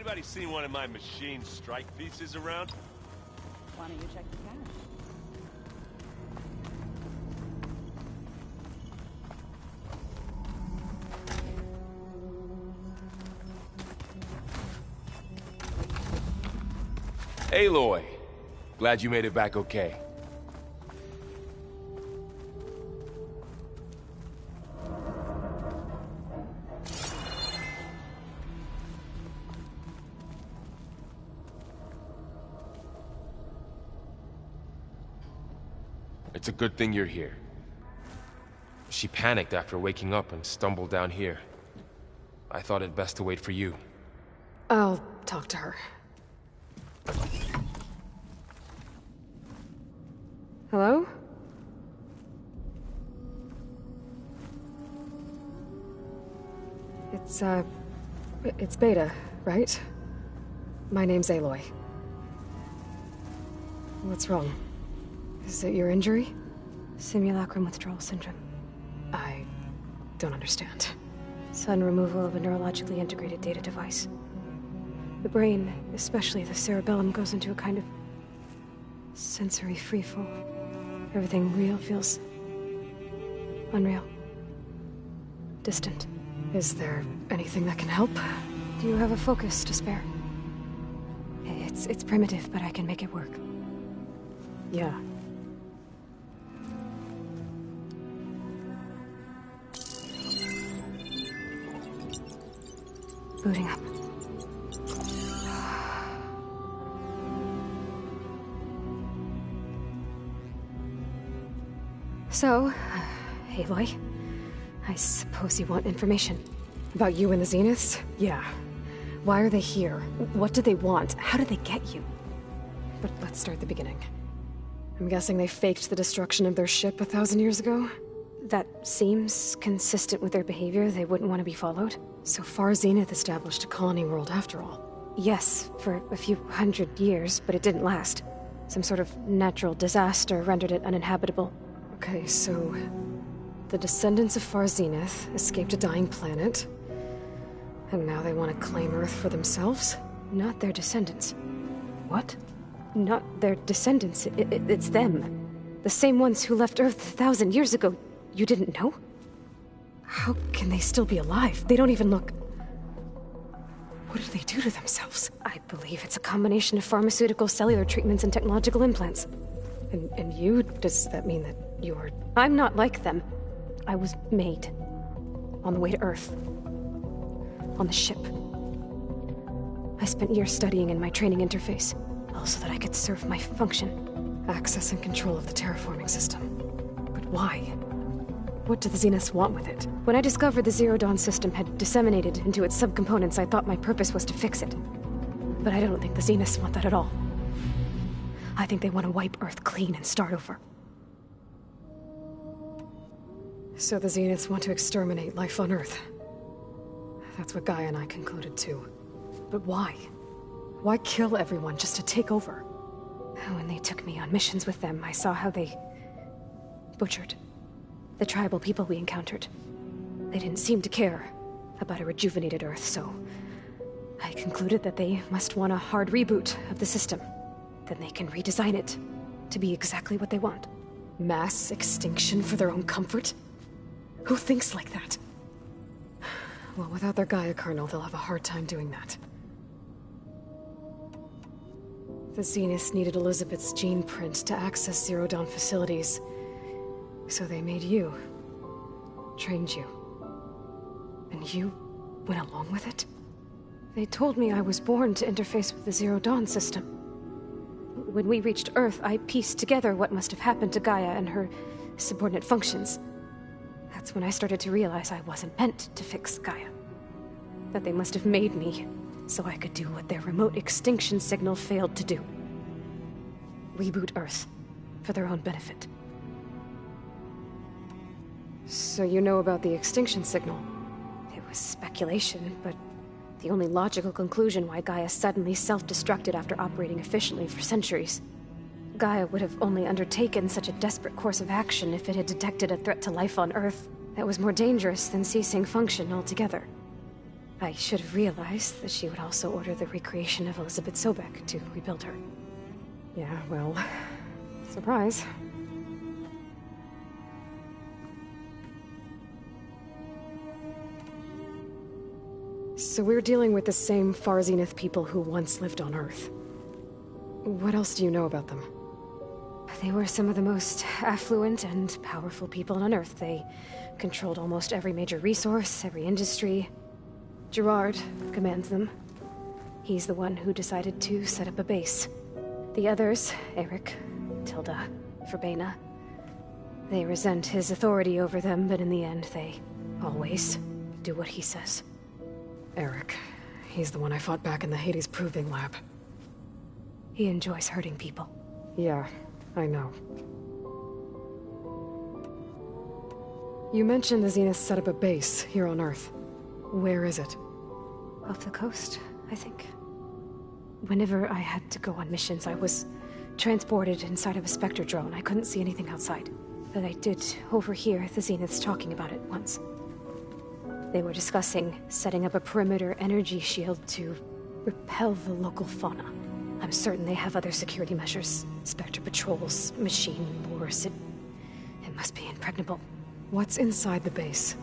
Anybody seen one of my machine strike pieces around? Why don't you check the cache? Aloy, glad you made it back okay. It's a good thing you're here. She panicked after waking up and stumbled down here. I thought it best to wait for you. I'll talk to her. Hello? It's Beta, right? My name's Aloy. What's wrong? Is it your injury? Simulacrum withdrawal syndrome. I don't understand. Sudden removal of a neurologically integrated data device. The brain, especially the cerebellum, goes into a kind of sensory freefall. Everything real feels unreal. Distant. Is there anything that can help? Do you have a focus to spare? It's primitive, but I can make it work. Yeah. Booting up. So, Aloy, I suppose you want information. About you and the Zeniths? Yeah. Why are they here? What do they want? How did they get you? But let's start at the beginning. I'm guessing they faked the destruction of their ship 1,000 years ago? That seems consistent with their behavior. They wouldn't want to be followed. So far, Zenith established a colony world after all. Yes, for a few hundred years, but it didn't last. Some sort of natural disaster rendered it uninhabitable. Okay, so the descendants of Far Zenith escaped a dying planet, and now they want to claim Earth for themselves? Not their descendants. What? Not their descendants. It's them. The same ones who left Earth 1,000 years ago. You didn't know? How can they still be alive? They don't even look... What did they do to themselves? I believe it's a combination of pharmaceutical, cellular treatments, and technological implants. And you? Does that mean that you're... I'm not like them. I was made. On the way to Earth. On the ship. I spent years studying in my training interface, all so that I could serve my function. Access and control of the terraforming system. But why? What do the Zeniths want with it? When I discovered the Zero Dawn system had disseminated into its subcomponents, I thought my purpose was to fix it. But I don't think the Zeniths want that at all. I think they want to wipe Earth clean and start over. So the Zeniths want to exterminate life on Earth. That's what GAIA and I concluded too. But why? Why kill everyone just to take over? When they took me on missions with them, I saw how they butchered the tribal people we encountered. They didn't seem to care about a rejuvenated Earth, so I concluded that they must want a hard reboot of the system. Then they can redesign it to be exactly what they want. Mass extinction for their own comfort? Who thinks like that? Well, without their GAIA kernel, they'll have a hard time doing that. The Zeniths needed Elisabet's gene print to access Zero Dawn facilities. So they made you. Trained you. And you went along with it? They told me I was born to interface with the Zero Dawn system. When we reached Earth, I pieced together what must have happened to GAIA and her subordinate functions. That's when I started to realize I wasn't meant to fix GAIA. That they must have made me so I could do what their remote extinction signal failed to do. Reboot Earth for their own benefit. So you know about the extinction signal? It was speculation, but the only logical conclusion why GAIA suddenly self-destructed after operating efficiently for centuries. GAIA would have only undertaken such a desperate course of action if it had detected a threat to life on Earth that was more dangerous than ceasing function altogether. I should have realized that she would also order the recreation of Elisabet Sobeck to rebuild her. Yeah, well, surprise. So we're dealing with the same Far Zenith people who once lived on Earth. What else do you know about them? They were some of the most affluent and powerful people on Earth. They controlled almost every major resource, every industry. Gerard commands them. He's the one who decided to set up a base. The others, Eric, Tilda, Verbena, they resent his authority over them, but in the end, they always do what he says. Eric. He's the one I fought back in the Hades Proving Lab. He enjoys hurting people. Yeah, I know. You mentioned the Zenith set up a base here on Earth. Where is it? Off the coast, I think. Whenever I had to go on missions, I was transported inside of a Spectre drone. I couldn't see anything outside. But I did overhear the Zeniths talking about it once. They were discussing setting up a perimeter energy shield to repel the local fauna. I'm certain they have other security measures. Spectre patrols, machine wars. It must be impregnable. What's inside the base?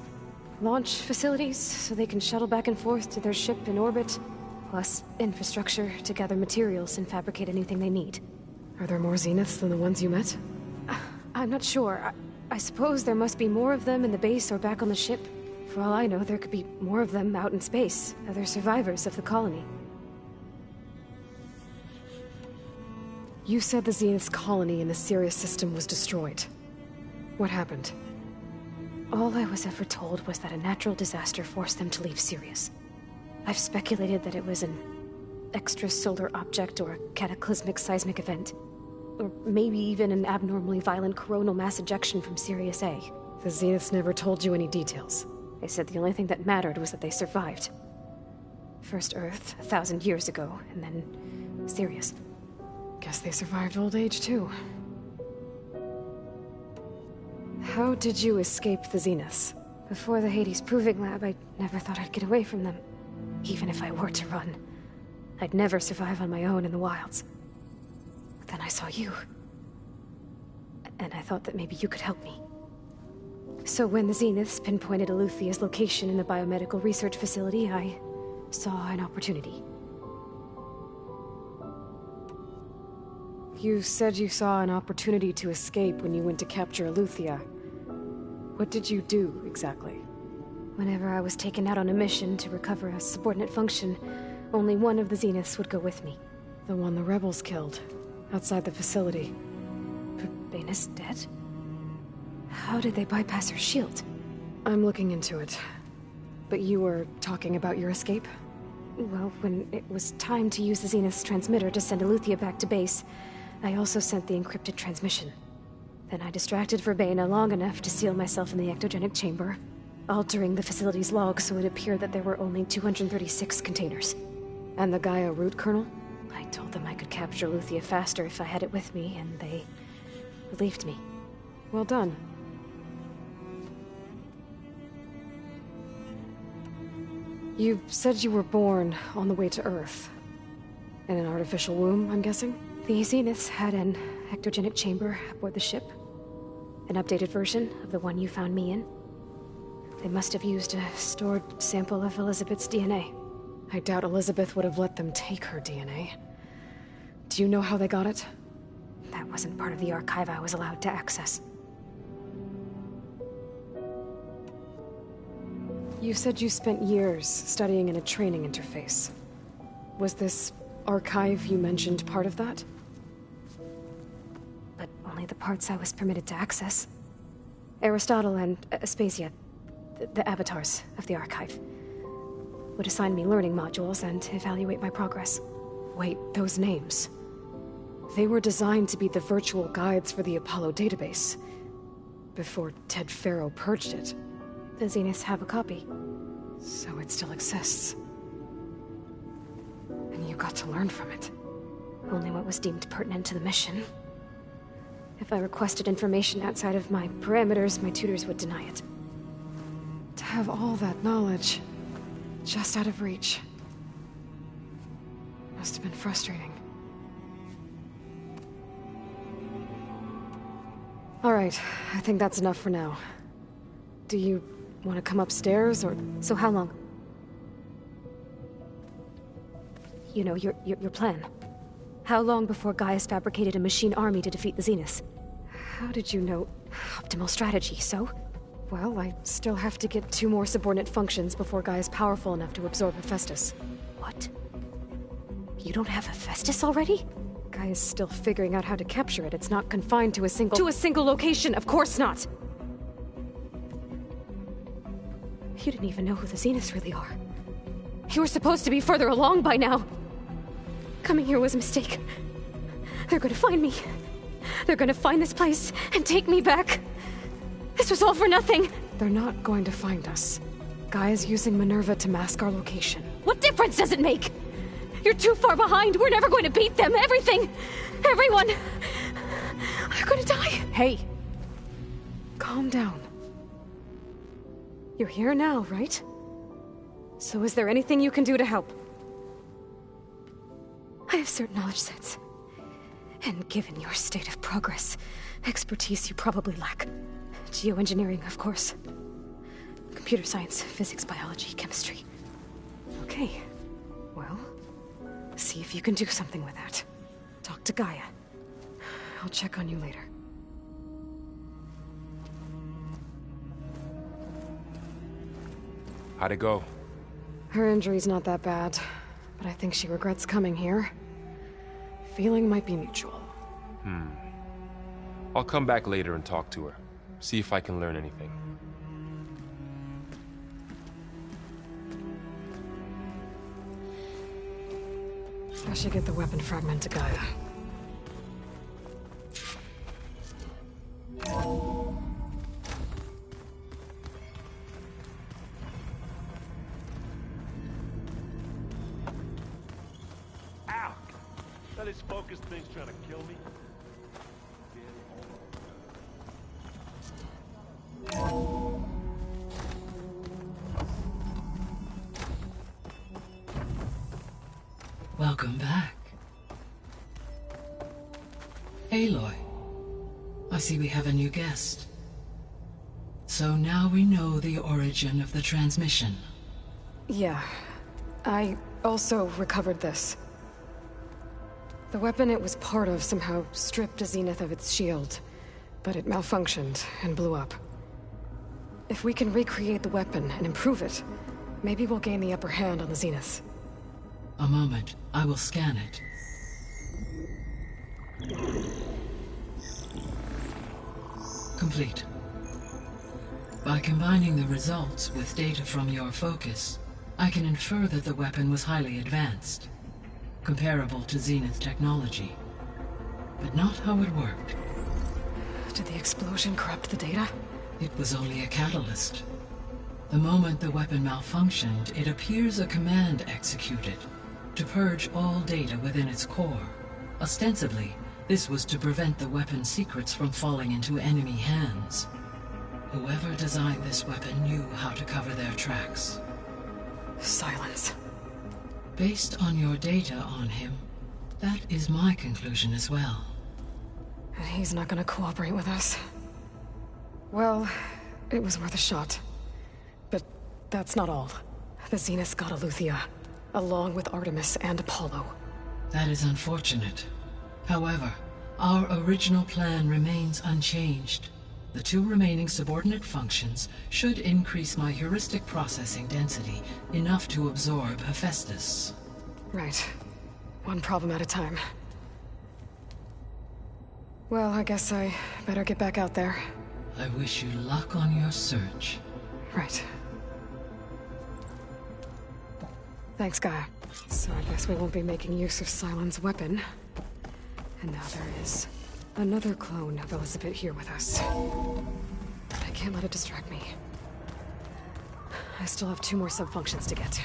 Launch facilities, so they can shuttle back and forth to their ship in orbit. Plus infrastructure to gather materials and fabricate anything they need. Are there more Zeniths than the ones you met? I'm not sure. I suppose there must be more of them in the base or back on the ship. For all I know, there could be more of them out in space, other survivors of the colony. You said the Zenith's colony in the Sirius system was destroyed. What happened? All I was ever told was that a natural disaster forced them to leave Sirius. I've speculated that it was an extrasolar object or a cataclysmic seismic event. Or maybe even an abnormally violent coronal mass ejection from Sirius A. The Zeniths never told you any details. They said the only thing that mattered was that they survived. First Earth, 1,000 years ago, and then Sirius. Guess they survived old age, too. How did you escape the Zeniths? Before the Hades Proving Lab, I never thought I'd get away from them. Even if I were to run. I'd never survive on my own in the wilds. But then I saw you. And I thought that maybe you could help me. So when the Zeniths pinpointed Eluthia's location in the biomedical research facility, I saw an opportunity. You said you saw an opportunity to escape when you went to capture Eluthia. What did you do, exactly? Whenever I was taken out on a mission to recover a subordinate function, only one of the Zeniths would go with me. The one the rebels killed, outside the facility. Verbena's dead? How did they bypass her shield? I'm looking into it. But you were talking about your escape? Well, when it was time to use the Zenith's transmitter to send Eluthia back to base, I also sent the encrypted transmission. Then I distracted Verbena long enough to seal myself in the ectogenic chamber, altering the facility's log so it appeared that there were only 236 containers. And the GAIA root kernel? I told them I could capture Eluthia faster if I had it with me, and they relieved me. Well done. You said you were born on the way to Earth. In an artificial womb, I'm guessing? The Zeniths had an ectogenic chamber aboard the ship. An updated version of the one you found me in. They must have used a stored sample of Elisabet's DNA. I doubt Elisabet would have let them take her DNA. Do you know how they got it? That wasn't part of the archive I was allowed to access. You said you spent years studying in a training interface. Was this archive you mentioned part of that? But only the parts I was permitted to access. Aristotle and Aspasia, the avatars of the archive, would assign me learning modules and evaluate my progress. Wait, those names. They were designed to be the virtual guides for the Apollo database, before Ted Faro purged it. The Zeniths have a copy. So it still exists. And you got to learn from it. Only what was deemed pertinent to the mission. If I requested information outside of my parameters, my tutors would deny it. To have all that knowledge... Just out of reach. Must have been frustrating. Alright, I think that's enough for now. Do you want to come upstairs, or... So how long? You know, your plan. How long before Gaia's fabricated a machine army to defeat the Zeniths? How did you know? Optimal strategy, so? Well, I still have to get 2 more subordinate functions before Gaia's powerful enough to absorb Hephaestus. What? You don't have Hephaestus already? Gaia's still figuring out how to capture it. It's not confined to a single... To a single location! Of course not! You didn't even know who the Zeniths really are. You were supposed to be further along by now. Coming here was a mistake. They're gonna find me. They're gonna find this place and take me back. This was all for nothing. They're not going to find us. Gaia's using Minerva to mask our location. What difference does it make? You're too far behind. We're never going to beat them. Everything. Everyone. They're gonna die. Hey. Calm down. You're here now, right? So is there anything you can do to help? I have certain knowledge sets. And given your state of progress, expertise you probably lack. Geoengineering, of course. Computer science, physics, biology, chemistry. Okay. Well, see if you can do something with that. Talk to Gaia. I'll check on you later. How'd it go? Her injury's not that bad, but I think she regrets coming here. Feeling might be mutual. I'll come back later and talk to her. See if I can learn anything. I should get the weapon fragment to Gaia. Ow! That is focused thing's trying to kill me. Welcome back. Aloy, I see we have a new guest. So now we know the origin of the transmission. Yeah. I also recovered this. The weapon it was part of somehow stripped a Zenith of its shield, but it malfunctioned and blew up. If we can recreate the weapon and improve it, maybe we'll gain the upper hand on the Zeniths. A moment, I will scan it. Complete. By combining the results with data from your focus, I can infer that the weapon was highly advanced, comparable to Zenith technology, but not how it worked. Did the explosion corrupt the data? It was only a catalyst. The moment the weapon malfunctioned, it appears a command executed to purge all data within its core. Ostensibly, this was to prevent the weapon's secrets from falling into enemy hands. Whoever designed this weapon knew how to cover their tracks. Sylens. Based on your data on him, that is my conclusion as well. And he's not gonna cooperate with us. Well, it was worth a shot. But that's not all. The Zeniths got Aletheia, along with Artemis and Apollo. That is unfortunate. However, our original plan remains unchanged. The 2 remaining subordinate functions should increase my heuristic processing density enough to absorb Hephaestus. Right. One problem at a time. Well, I guess I better get back out there. I wish you luck on your search. Right. Thanks, Gaia. So I guess we won't be making use of Sylens' weapon. And now there is another clone of Elisabet here with us. But I can't let it distract me. I still have 2 more sub-functions to get.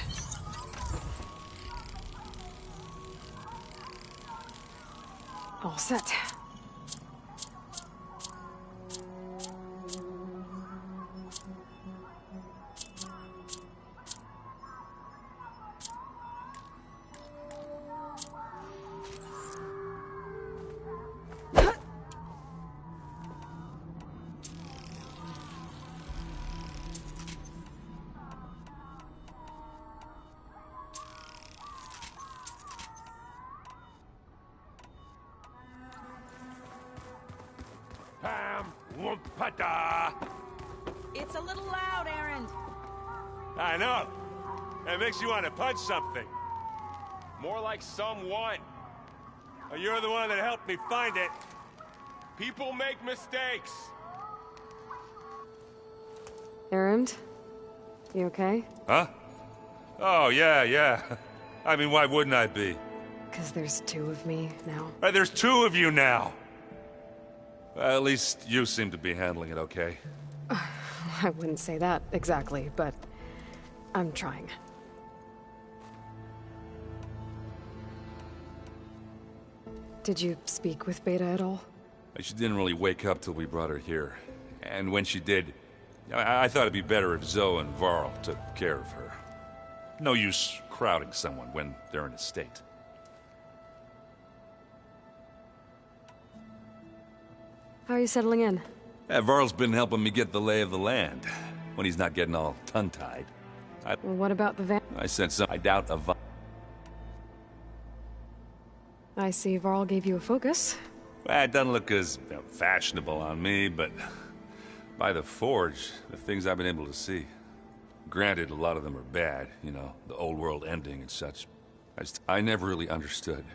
All set. Pada! It's a little loud, Erend. I know. It makes you want to punch something. More like someone. You're the one that helped me find it. People make mistakes. Erend? You okay? Huh? Oh, yeah. I mean, why wouldn't I be? Because there's two of me now. There's two of you now. At least you seem to be handling it okay. I wouldn't say that exactly, but I'm trying. Did you speak with Beta at all? She didn't really wake up till we brought her here. And when she did, I thought it'd be better if Zoe and Varl took care of her. No use crowding someone when they're in a state. How are you settling in? Varl's been helping me get the lay of the land, when he's not getting all tongue-tied. Well, what about the van? I sent some. I doubt a I see Varl gave you a focus. Well, it doesn't look as fashionable on me, but by the Forge, the things I've been able to see. Granted, a lot of them are bad, you know, the old world ending and such. I never really understood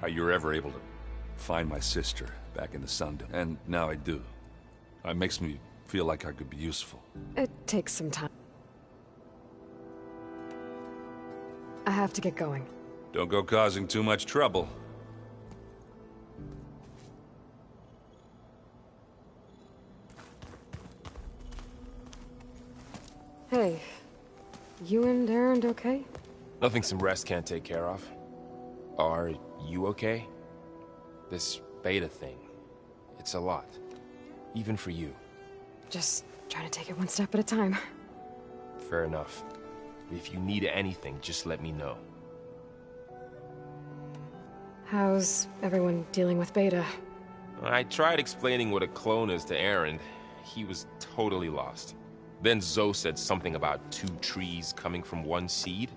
how you were ever able to find my sister back in the Sundom, and now I do. It makes me feel like I could be useful. It takes some time. I have to get going. Don't go causing too much trouble. Hey, you and Erend okay? Nothing some rest can't take care of. Are you okay? This beta thing, it's a lot. Even for you. Just trying to take it one step at a time. Fair enough. If you need anything, just let me know. How's everyone dealing with Beta? I tried explaining what a clone is to Erend. He was totally lost. Then Zoe said something about 2 trees coming from 1 seed.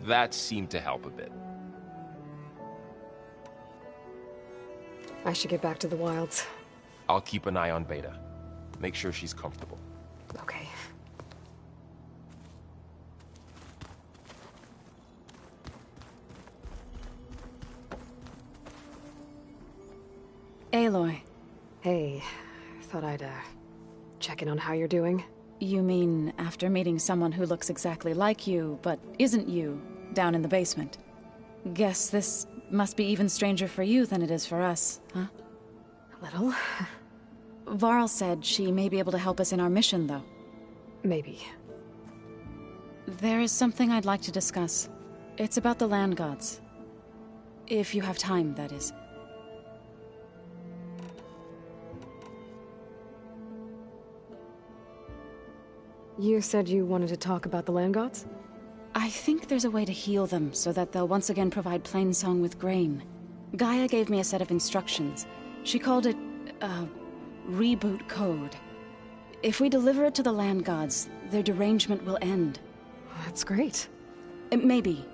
That seemed to help a bit. I should get back to the wilds. I'll keep an eye on Beta. Make sure she's comfortable. Okay. Aloy. Hey, thought I'd, check in on how you're doing. You mean after meeting someone who looks exactly like you, but isn't you, down in the basement? Guess this must be even stranger for you than it is for us, huh? A little. Varl said she may be able to help us in our mission, though. Maybe. There is something I'd like to discuss. It's about the land gods. If you have time, that is. You said you wanted to talk about the land gods? I think there's a way to heal them so that they'll once again provide Plainsong with grain. Gaia gave me a set of instructions. She called it, reboot code. If we deliver it to the land gods, their derangement will end. That's great. Maybe.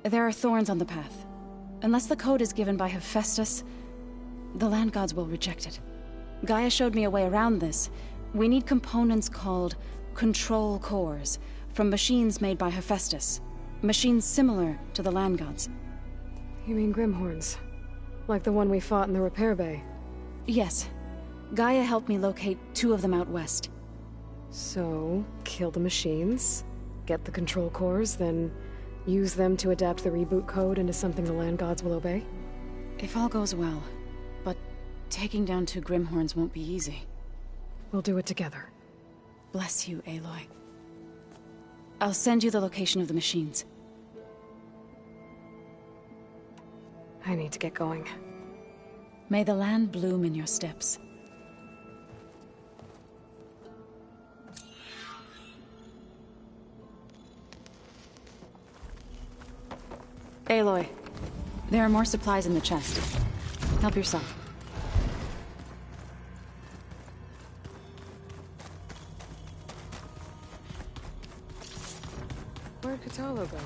There are thorns on the path. Unless the code is given by Hephaestus, the land gods will reject it. Gaia showed me a way around this. We need components called control cores from machines made by Hephaestus. Machines similar to the land gods. You mean Grimhorns? Like the one we fought in the repair bay? Yes. Gaia helped me locate 2 of them out west. So, kill the machines, get the control cores, then use them to adapt the reboot code into something the land gods will obey? If all goes well. But taking down 2 Grimhorns won't be easy. We'll do it together. Bless you, Aloy. I'll send you the location of the machines. I need to get going. May the land bloom in your steps. Aloy, there are more supplies in the chest. Help yourself. Where'd Katalo go?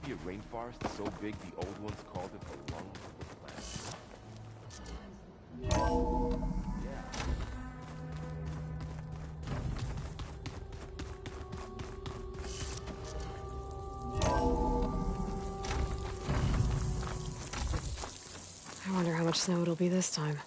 Maybe a rainforest so big the old ones called it the lungs of the planet. I wonder how much snow it'll be this time.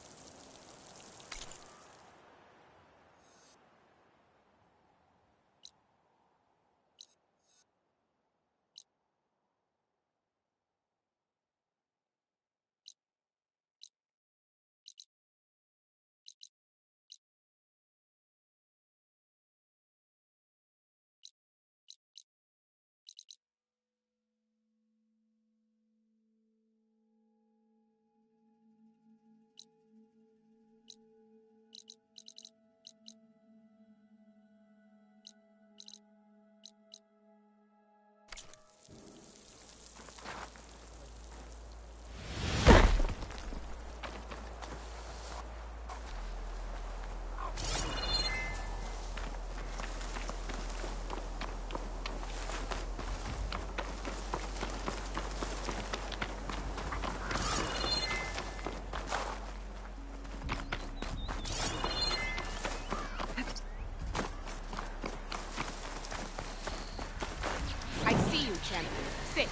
I see you, champion. Sit,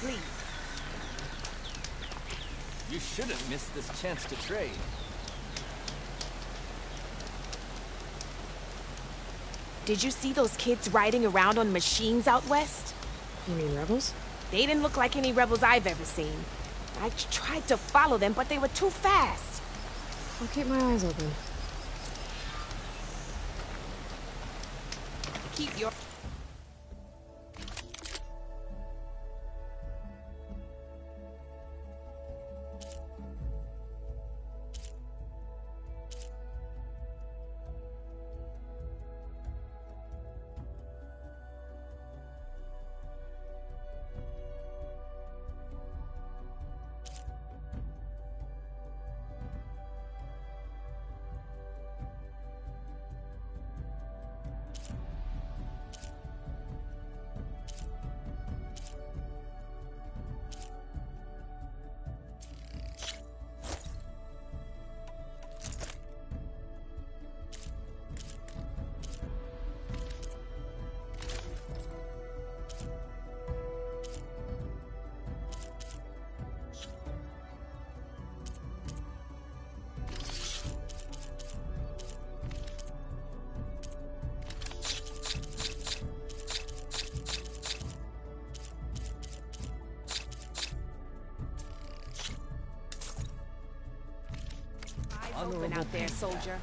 please. You shouldn't miss this chance to trade. Did you see those kids riding around on machines out west? You mean rebels? They didn't look like any rebels I've ever seen. I tried to follow them, but they were too fast. I'll keep my eyes open. Keep your... Eyes open out there, soldier.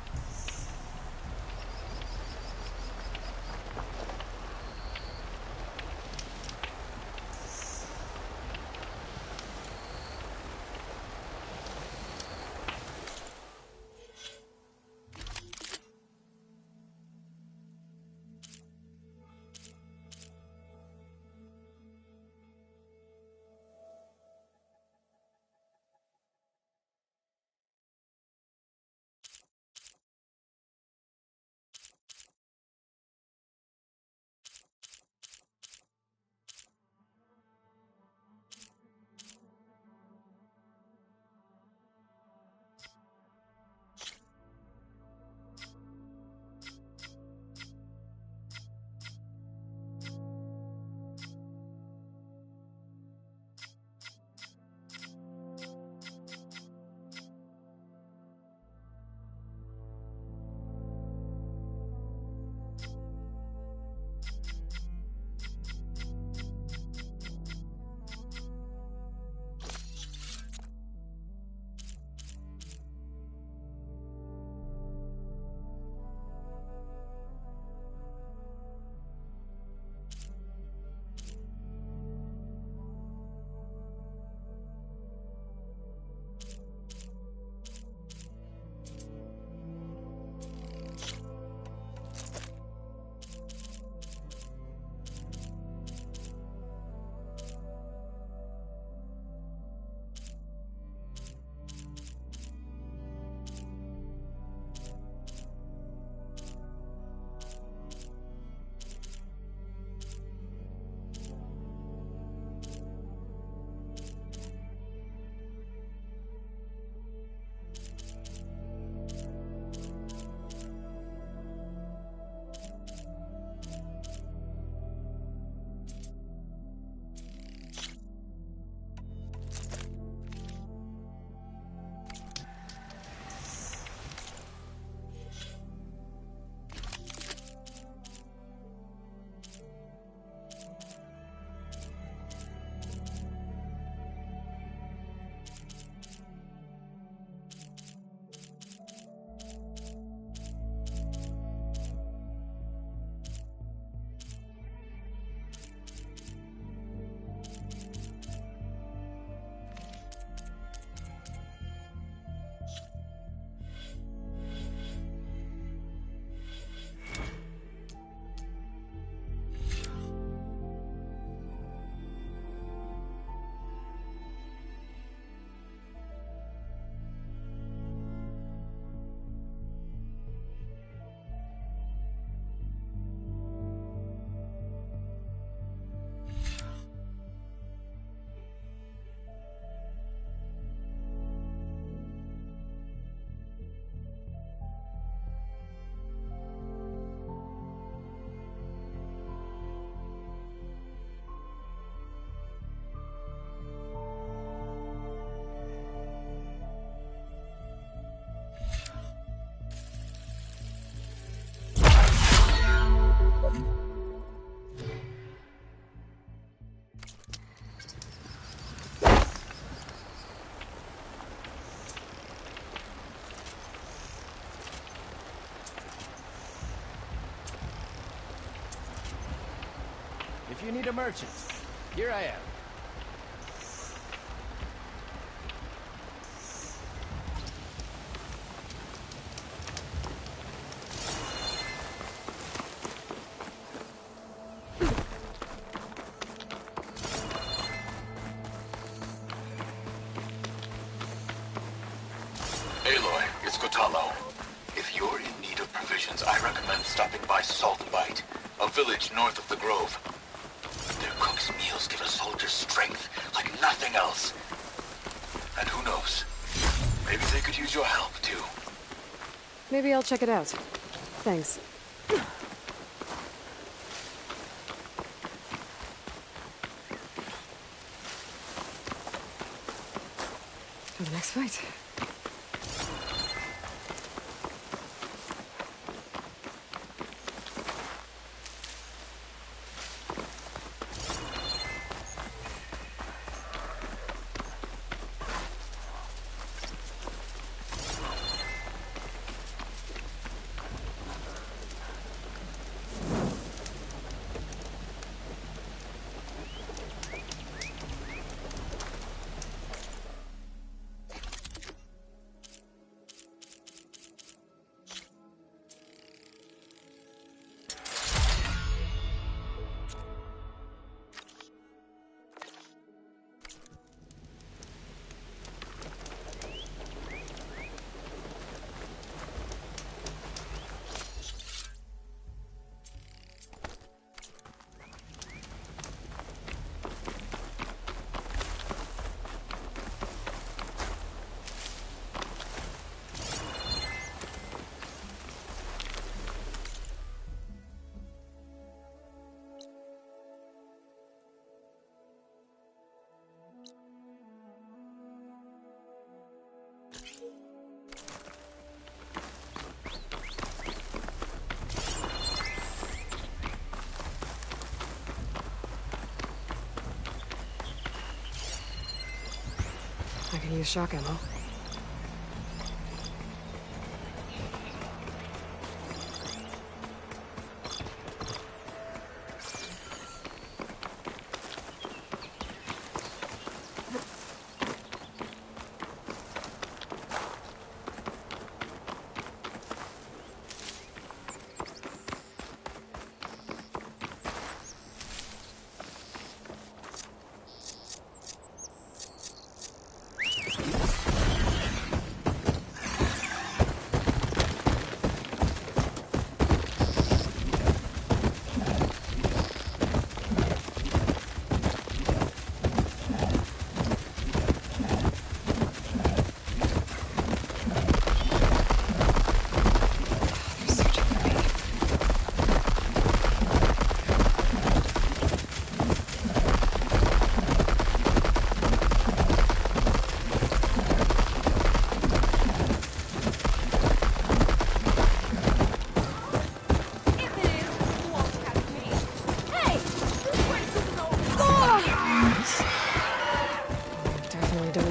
if you need a merchant, here I am. Aloy, it's Kotalo. If you're in need of provisions, I recommend stopping by Salt Bite, a village north of the Grove. Their cook's meals give a soldier strength like nothing else. And who knows? Maybe they could use your help, too. Maybe I'll check it out. Thanks. For the next fight. I can use shock ammo.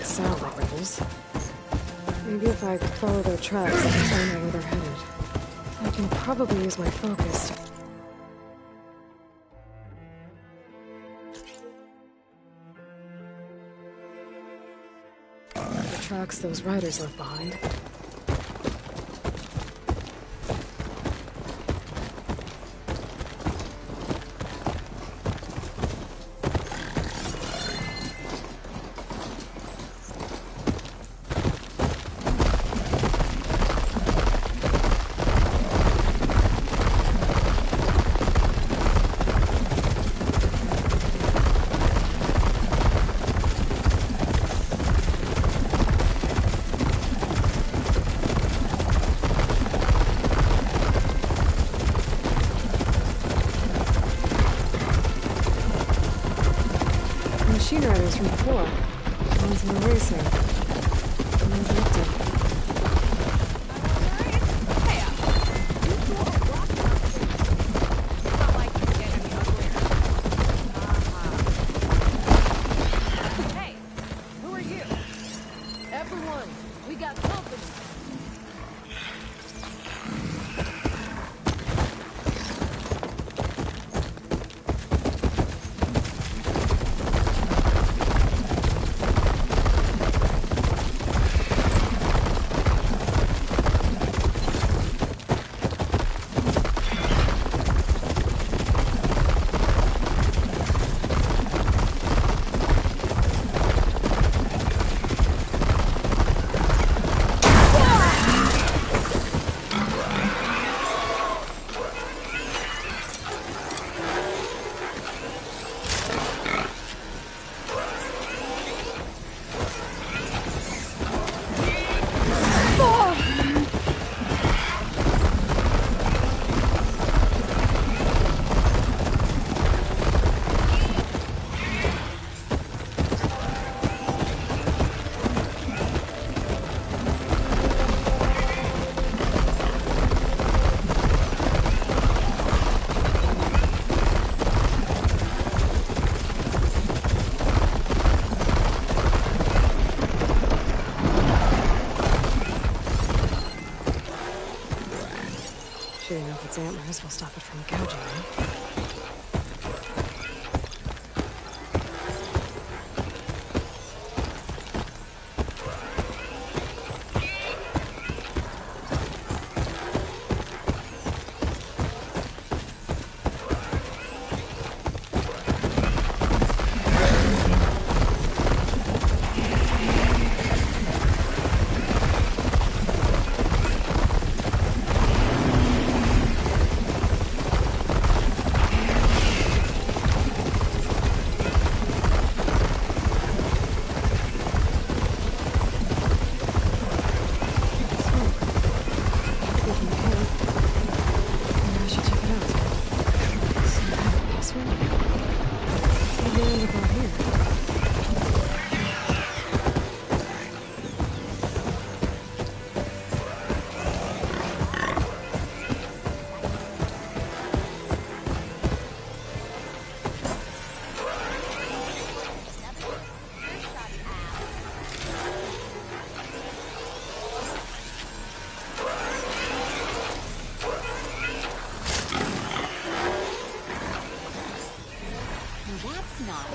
Sound like rebels. Maybe if I follow their tracks and find out where they're headed, I can probably use my focus. The tracks those riders left behind. Shooting off its antlers will stop it from gouging me.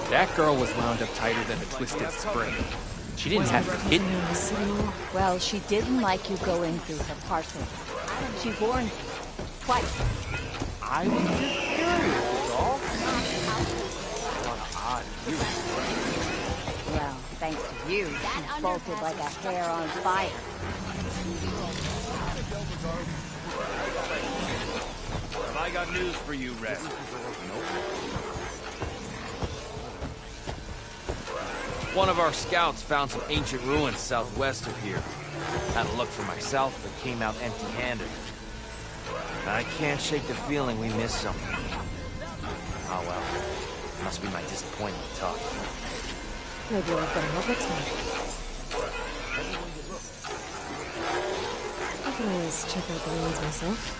That girl was wound up tighter than a twisted spring. She didn't have to hit me. Well, she didn't like you going through her parcel. She warned you twice. I was just curious, is all. What an odd view. Well, thanks to you, she bolted like a hair on fire. Have I got news for you, Red? One of our scouts found some ancient ruins southwest of here. Had a look for myself, but came out empty-handed. I can't shake the feeling we missed something. Oh well. Must be my disappointment talk. Maybe we'll have better luck next time. I can always check out the ruins myself.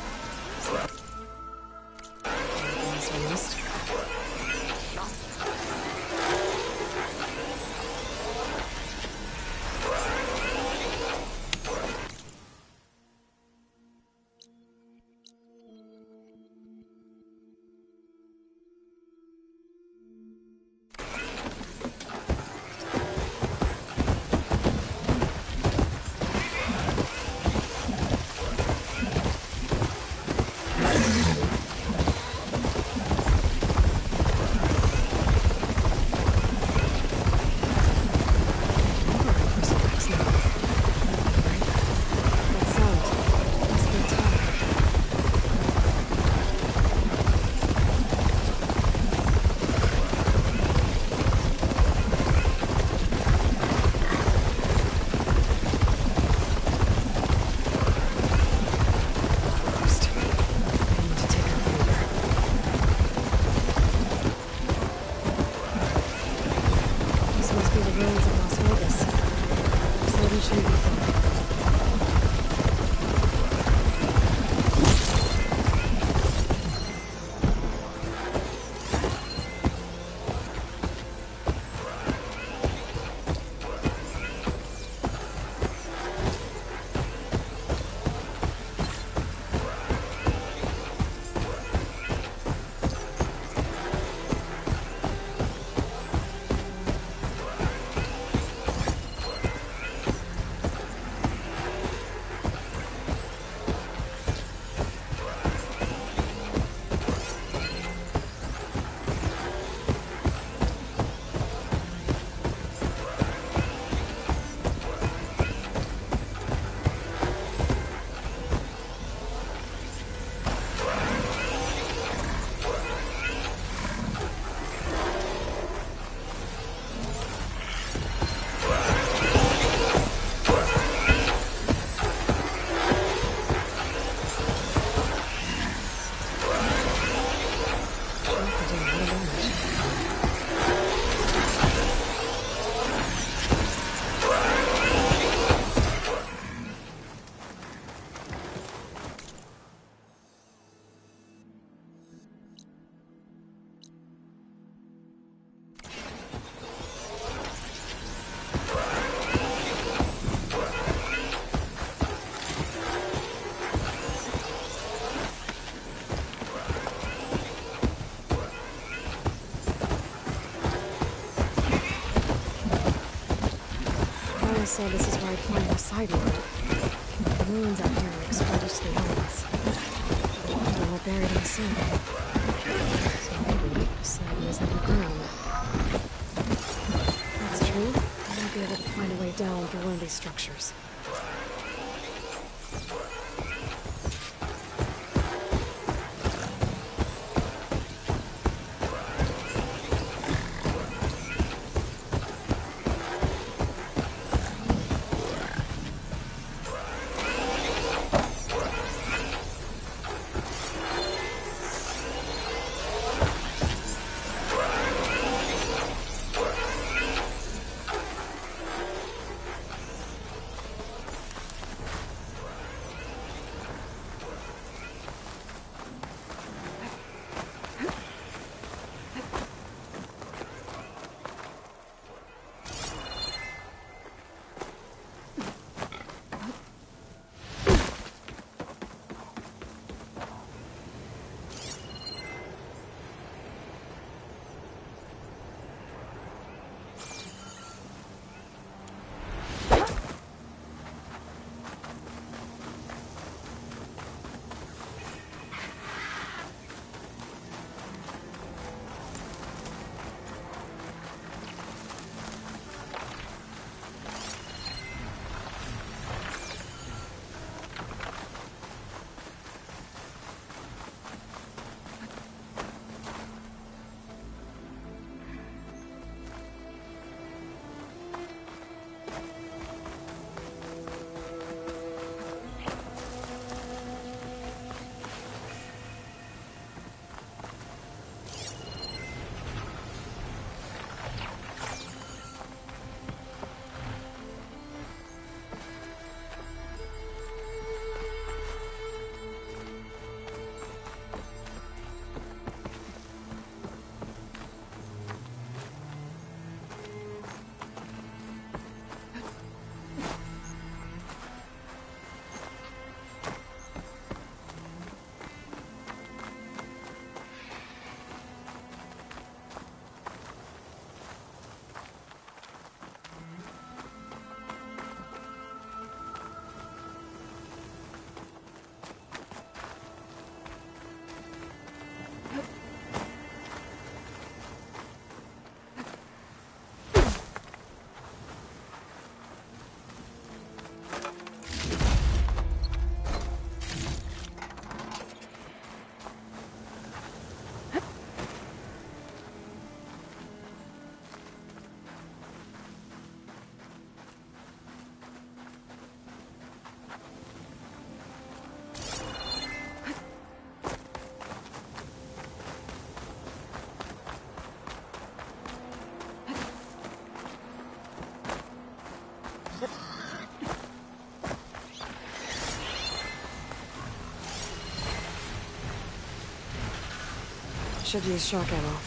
say this is where I'd find the sidewalk. The ruins out here are exposed to the elements. They were buried in the sand. So maybe the slab was underground. If that's true, I might be able to find a way down through one of these structures. Should use shock ammo.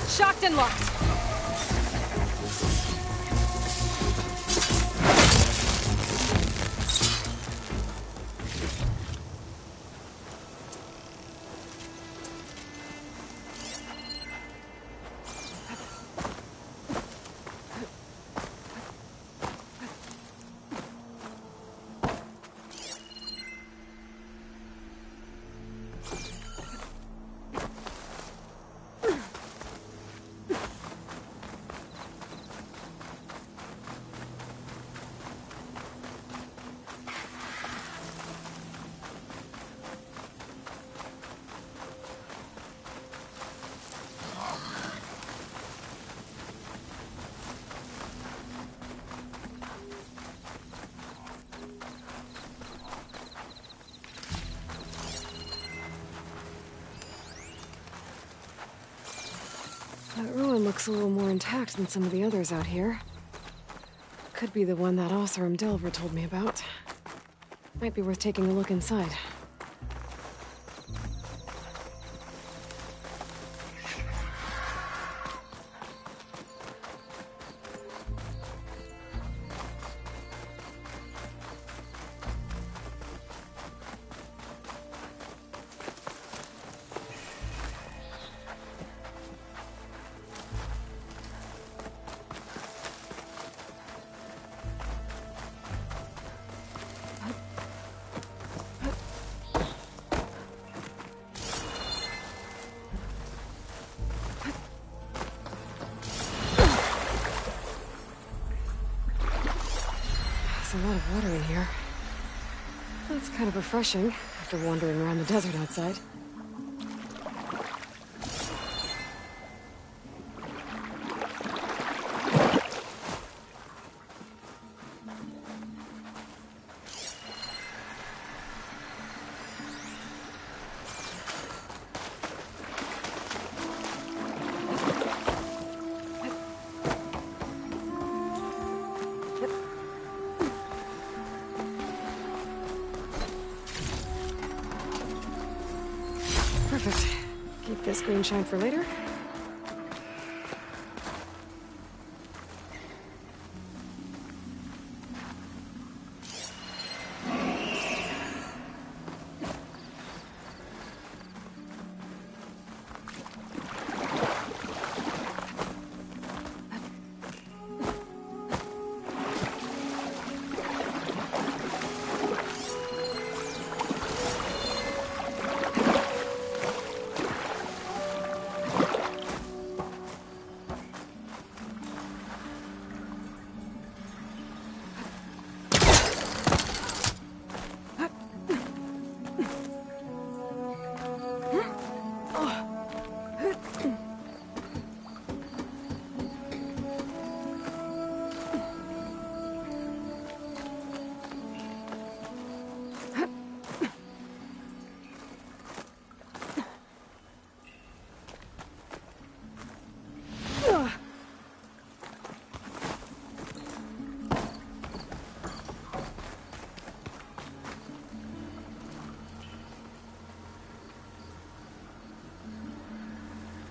Shocked and locked. ruin looks a little more intact than some of the others out here. Could be the one that Oseram Delver told me about. Might be worth taking a look inside. There's a lot of water in here. That's kind of refreshing after wandering around the desert outside. Perfect. Keep this green shine for later.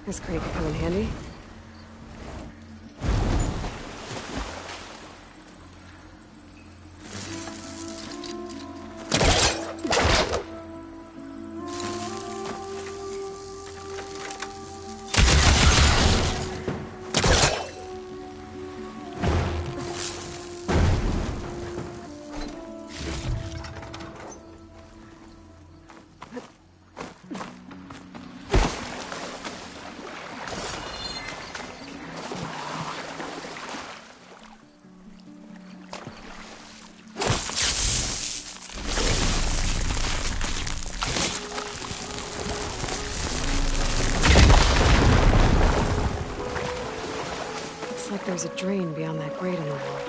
This crate could come in handy. There's a drain beyond that grate in the wall.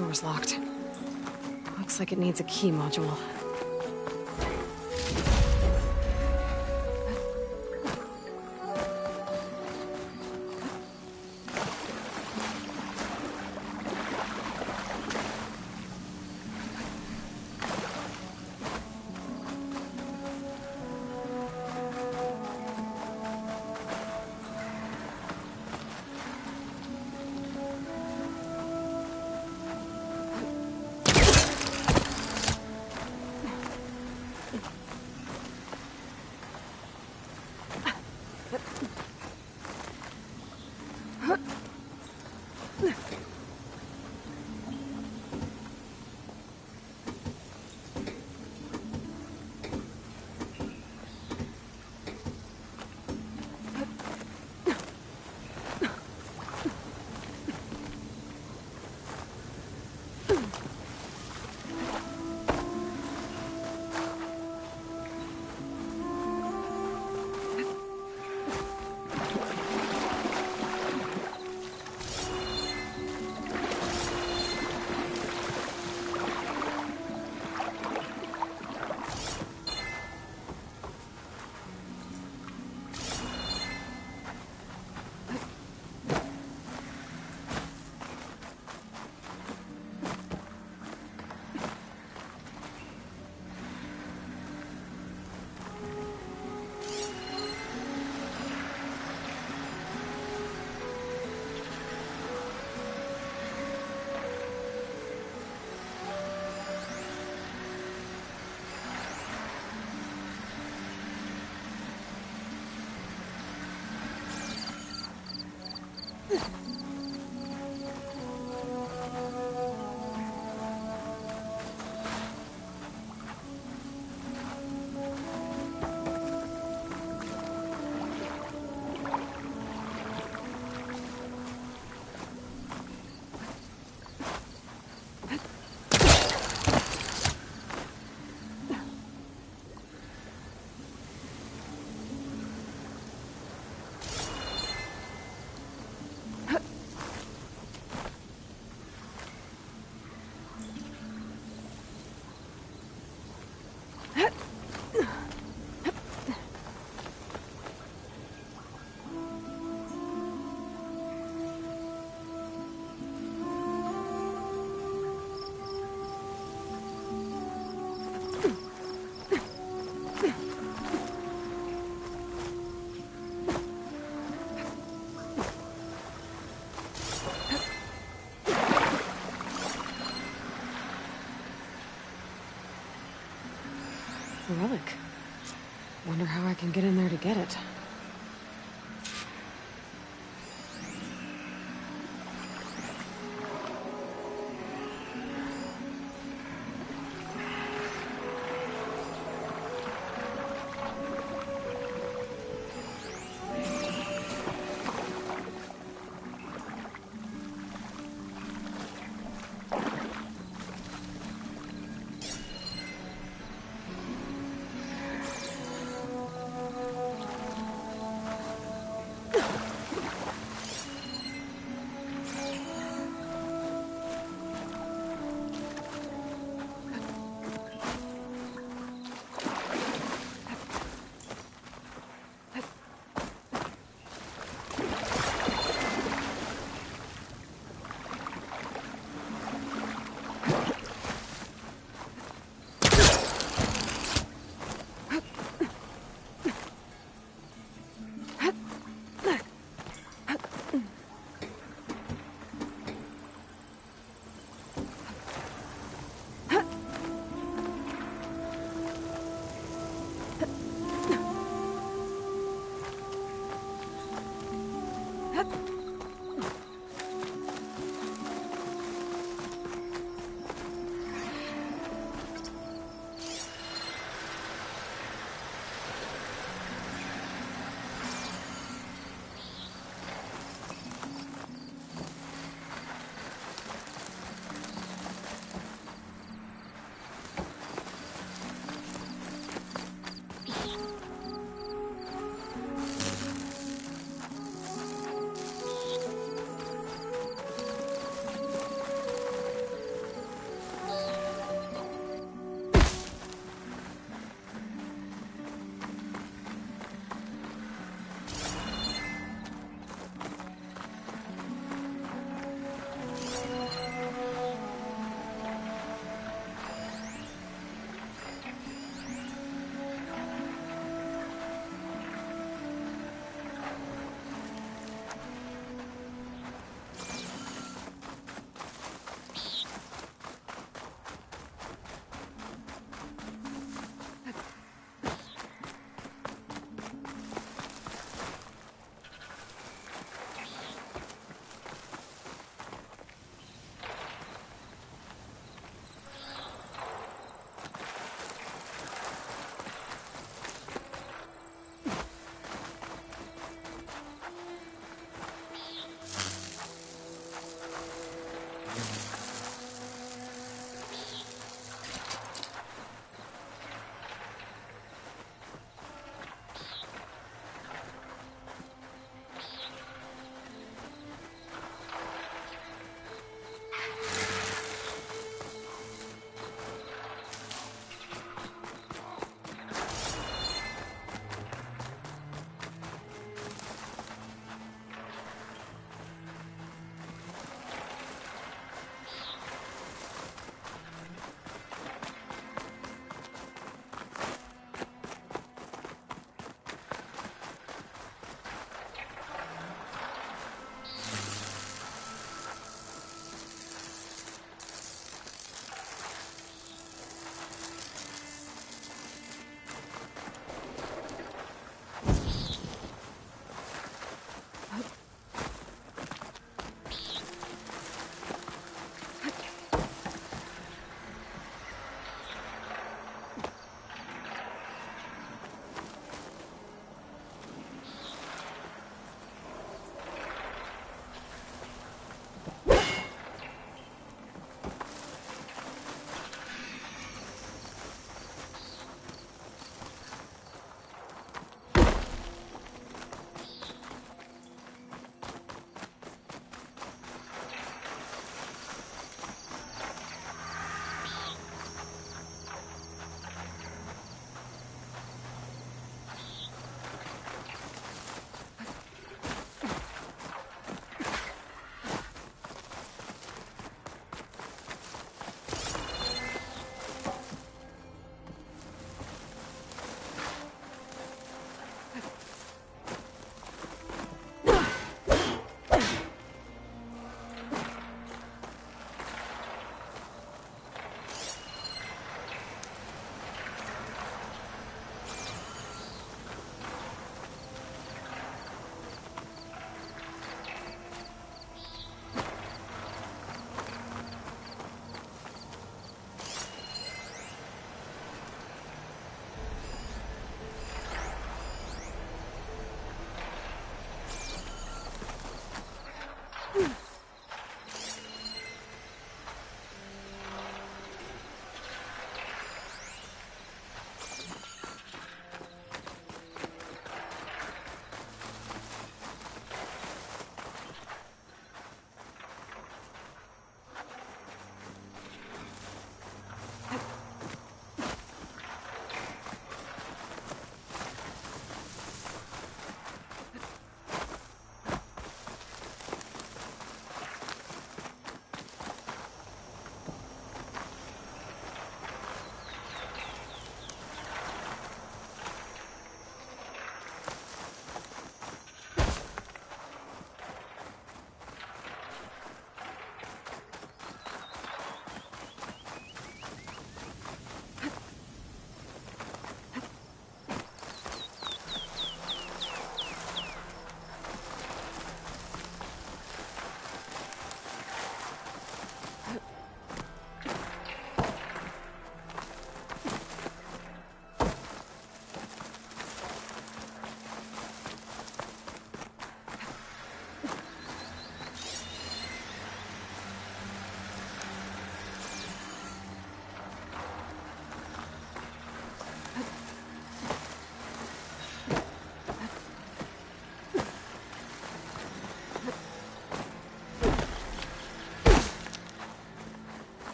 Door's locked. Looks like it needs a key module. Relic. Wonder how I can get in there to get it.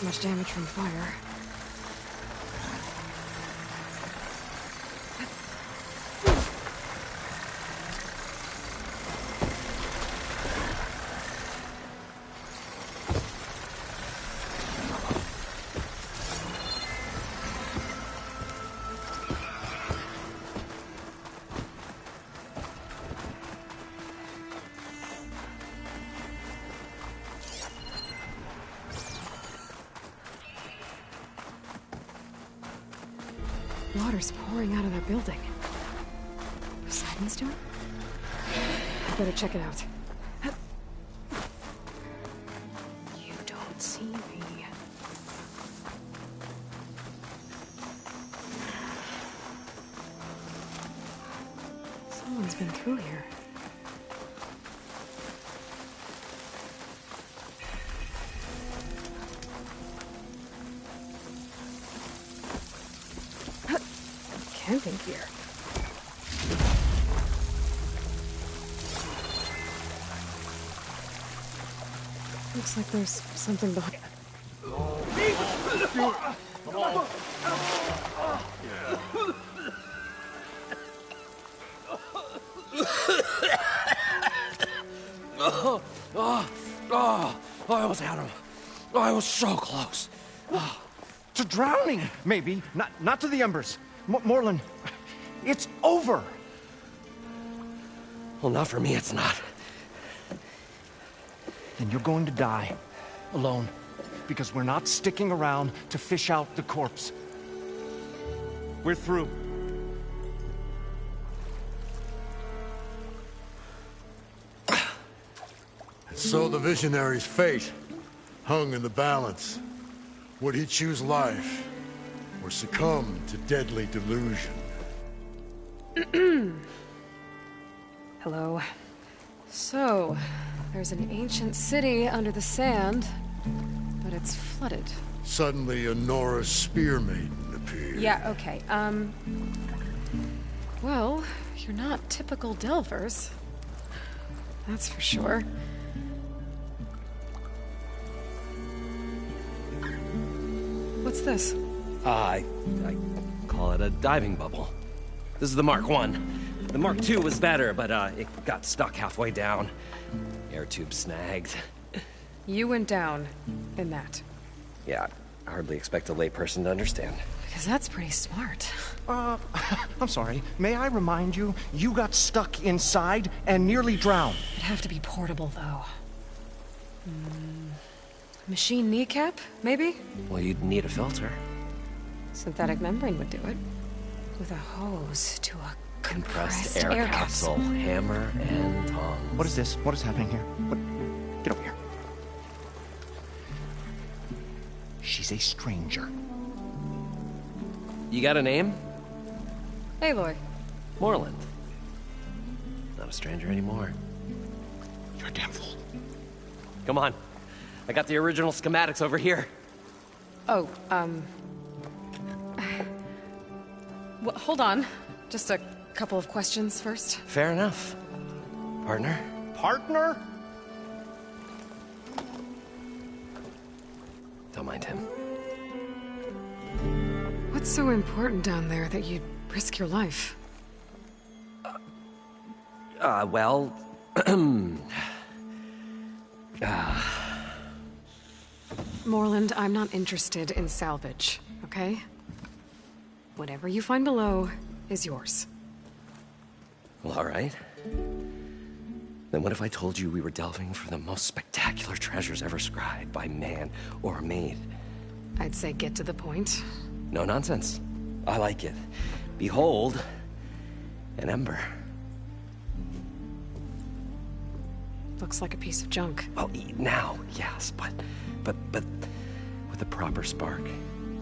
much damage from fire. Water's pouring out of that building. What's Sylens doing? I better check it out. You don't see me. Someone's been through here. Camping gear. Looks like there's something behind. I almost had him. I was so close. To drowning, maybe. Not to the embers. Morlund, it's over. Well, not for me, it's not. Then you're going to die. Alone. Because we're not sticking around to fish out the corpse. We're through. So the visionary's fate hung in the balance. Would he choose life, or succumb to deadly delusion? Hello. So, there's an ancient city under the sand, but it's flooded. Suddenly a Nora spear maiden appeared. Yeah, okay, well, you're not typical Delvers. That's for sure. What's this? I call it a diving bubble. This is the Mark 1. The Mark 2 was better, but it got stuck halfway down. Air tube snagged. You went down in that. Yeah, I hardly expect a layperson to understand. Because that's pretty smart. I'm sorry. May I remind you, you got stuck inside and nearly drowned. It'd have to be portable, though. Machine kneecap, maybe? Well, you'd need a filter. Synthetic membrane would do it. With a hose to a Compressed air capsule, hammer and tongs. What is this? What is happening here? What? Get over here. She's a stranger. You got a name? Aloy. Moreland. Not a stranger anymore. You're a damn fool. Come on. I got the original schematics over here. Oh, well, hold on. Just a couple of questions first. Fair enough. Partner? Partner? Don't mind him. What's so important down there that you'd risk your life? Well... Moreland, I'm not interested in salvage, okay? Whatever you find below is yours. Well, all right. Then what if I told you we were delving for the most spectacular treasures ever scribed by man or maid? I'd say get to the point. No nonsense. I like it. Behold, an ember. Looks like a piece of junk. Well, now, yes, but with a proper spark.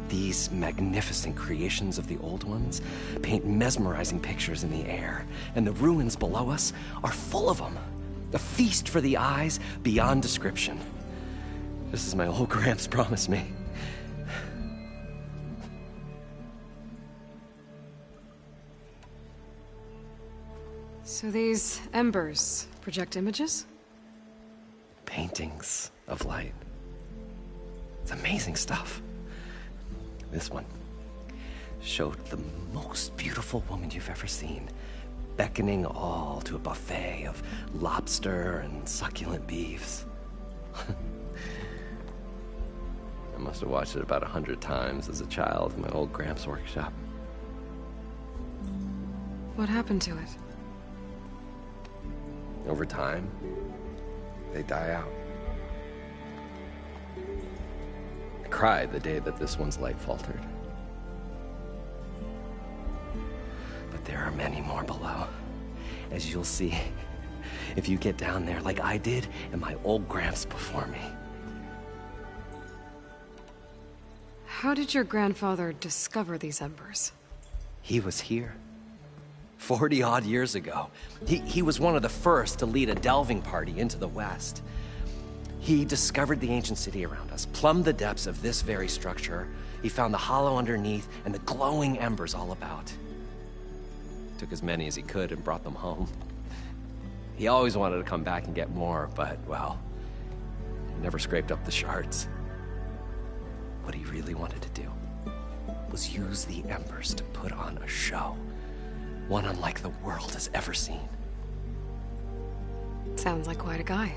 These magnificent creations of the old ones paint mesmerizing pictures in the air, and the ruins below us are full of them. A feast for the eyes beyond description. Just as my old Gramps promised me. So these embers project images? Paintings of light. It's amazing stuff. This one showed the most beautiful woman you've ever seen, beckoning all to a buffet of lobster and succulent beefs. I must have watched it about 100 times as a child in my old Gramps' workshop. What happened to it? Over time, they die out. I cried the day that this one's light faltered. But there are many more below, as you'll see if you get down there like I did and my old Gramps before me. How did your grandfather discover these embers? He was here 40-odd years ago. He was one of the first to lead a delving party into the West. He discovered the ancient city around us, plumbed the depths of this very structure. He found the hollow underneath and the glowing embers all about. Took as many as he could and brought them home. He always wanted to come back and get more, but, well, he never scraped up the shards. What he really wanted to do was use the embers to put on a show. One unlike the world has ever seen. Sounds like quite a guy.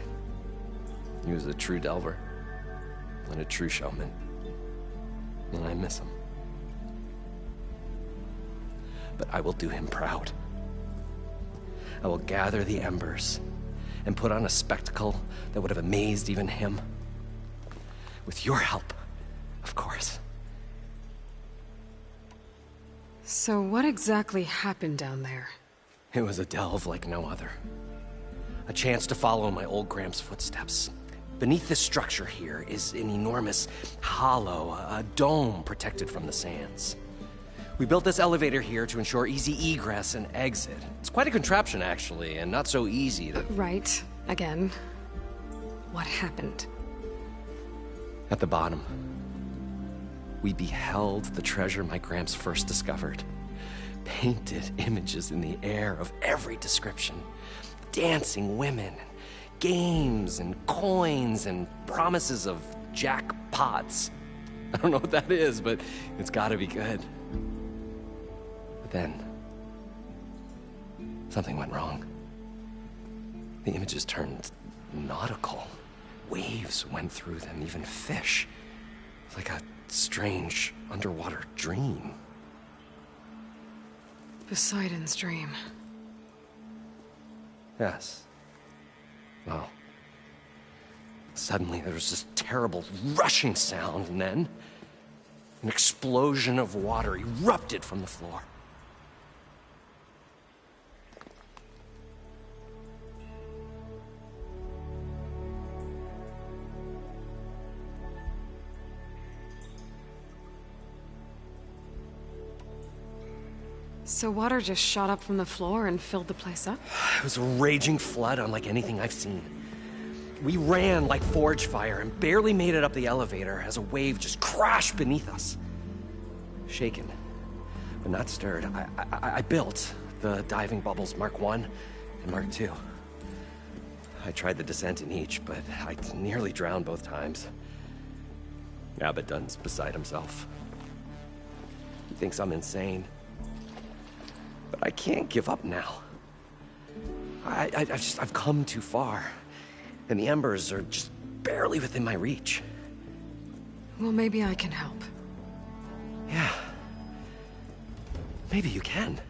He was a true delver and a true showman. And I miss him. But I will do him proud. I will gather the embers and put on a spectacle that would have amazed even him. With your help, of course. So what exactly happened down there? It was a delve like no other. A chance to follow in my old Gramps' footsteps. Beneath this structure here is an enormous hollow, a dome protected from the sands. We built this elevator here to ensure easy egress and exit. It's quite a contraption, actually, and not so easy to... Right. Again. What happened? At the bottom, we beheld the treasure my Gramps first discovered. Painted images in the air of every description. Dancing women, games and coins and promises of jackpots. I don't know what that is, but it's gotta be good. But then, something went wrong. The images turned nautical. Waves went through them, even fish. It's like a strange underwater dream. Poseidon's dream. Yes. Well, suddenly there was this terrible rushing sound, and then an explosion of water erupted from the floor. So water just shot up from the floor and filled the place up? It was a raging flood unlike anything I've seen. We ran like forge fire and barely made it up the elevator as a wave just crashed beneath us. Shaken, but not stirred, I built the diving bubbles Mark 1 and Mark 2. I tried the descent in each, but I nearly drowned both times. Abaddon's beside himself. He thinks I'm insane. But I can't give up now. I've come too far. And the embers are just barely within my reach. Well, maybe I can help. Yeah. Maybe you can.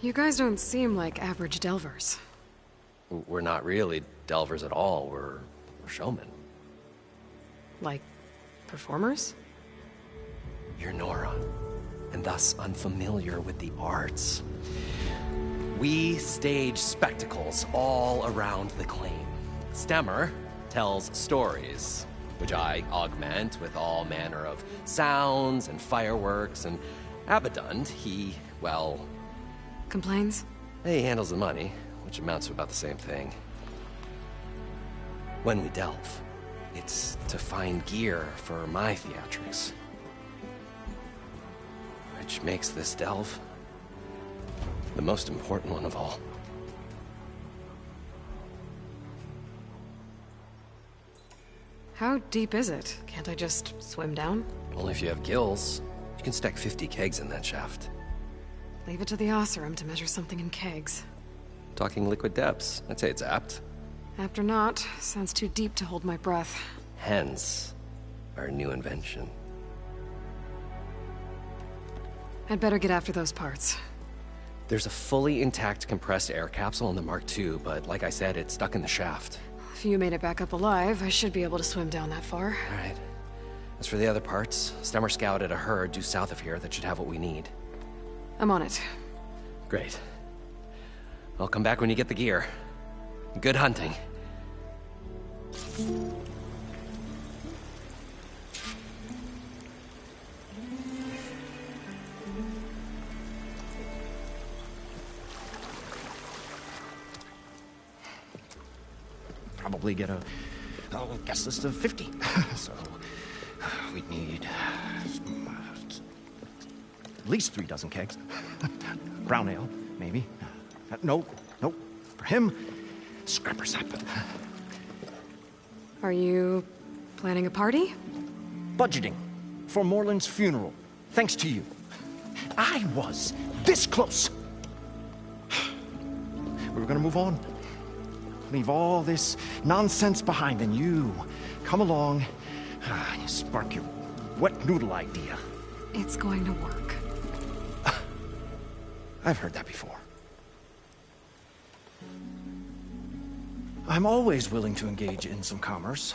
You guys don't seem like average delvers. We're not really delvers at all. We're showmen. Like, performers? You're Nora, and thus unfamiliar with the arts. We stage spectacles all around the claim. Stemmer tells stories, which I augment with all manner of sounds and fireworks, and Abaddon, he, well... Complains? He handles the money, which amounts to about the same thing. When we delve, it's to find gear for my theatrics. Which makes this delve the most important one of all. How deep is it? Can't I just swim down? Only if you have gills. You can stack 50 kegs in that shaft. Leave it to the Oseram to measure something in kegs. Talking liquid depths. I'd say it's apt. Apt or not, sounds too deep to hold my breath. Hence, our new invention. I'd better get after those parts. There's a fully intact compressed air capsule in the Mark II, but like I said, it's stuck in the shaft. If you made it back up alive, I should be able to swim down that far. All right. As for the other parts, Stemmer scouted a herd due south of here that should have what we need. I'm on it. Great. I'll come back when you get the gear. Good hunting. Probably get a guest list of 50. So we'd need at least 3 dozen kegs. Brown ale, maybe. No. For him, scrapper sap. Are you planning a party? Budgeting for Morland's funeral. Thanks to you. I was this close. We were gonna move on. Leave all this nonsense behind, and you come along, you spark your wet noodle idea. It's going to work. I've heard that before. I'm always willing to engage in some commerce.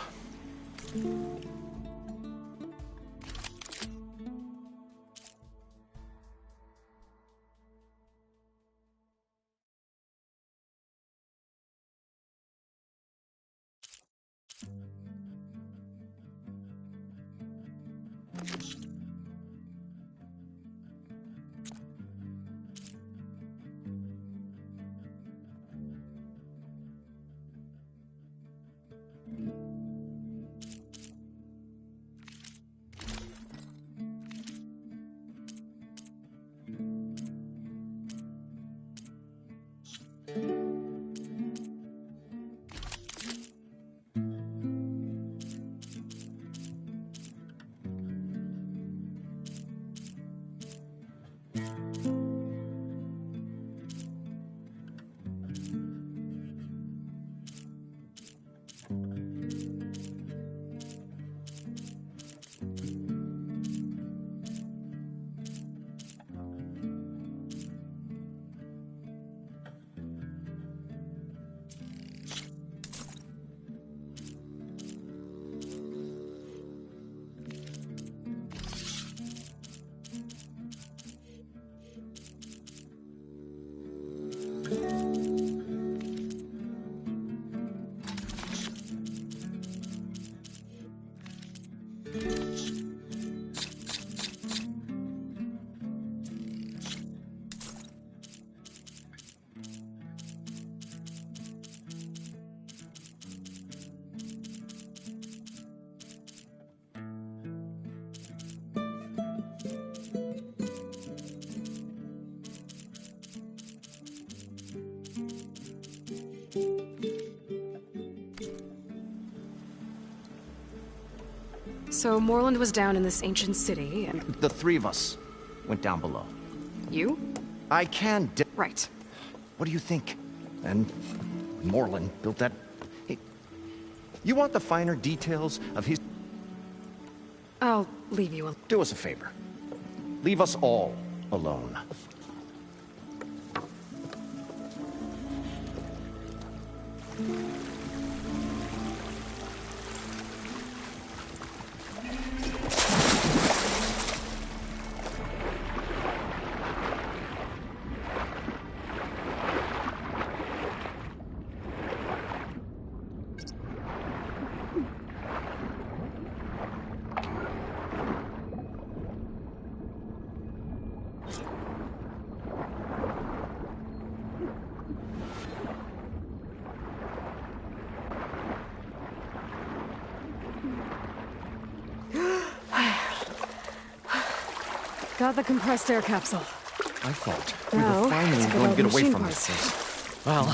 So Morland was down in this ancient city, and... The 3 of us went down below. You? I can Right. What do you think? And Morland built that... Hey, you want the finer details of his... I'll leave you alone. Do us a favor. Leave us all alone. Got the compressed air capsule. I thought we Now, were finally let's going to get away machine from parts. this place. Well,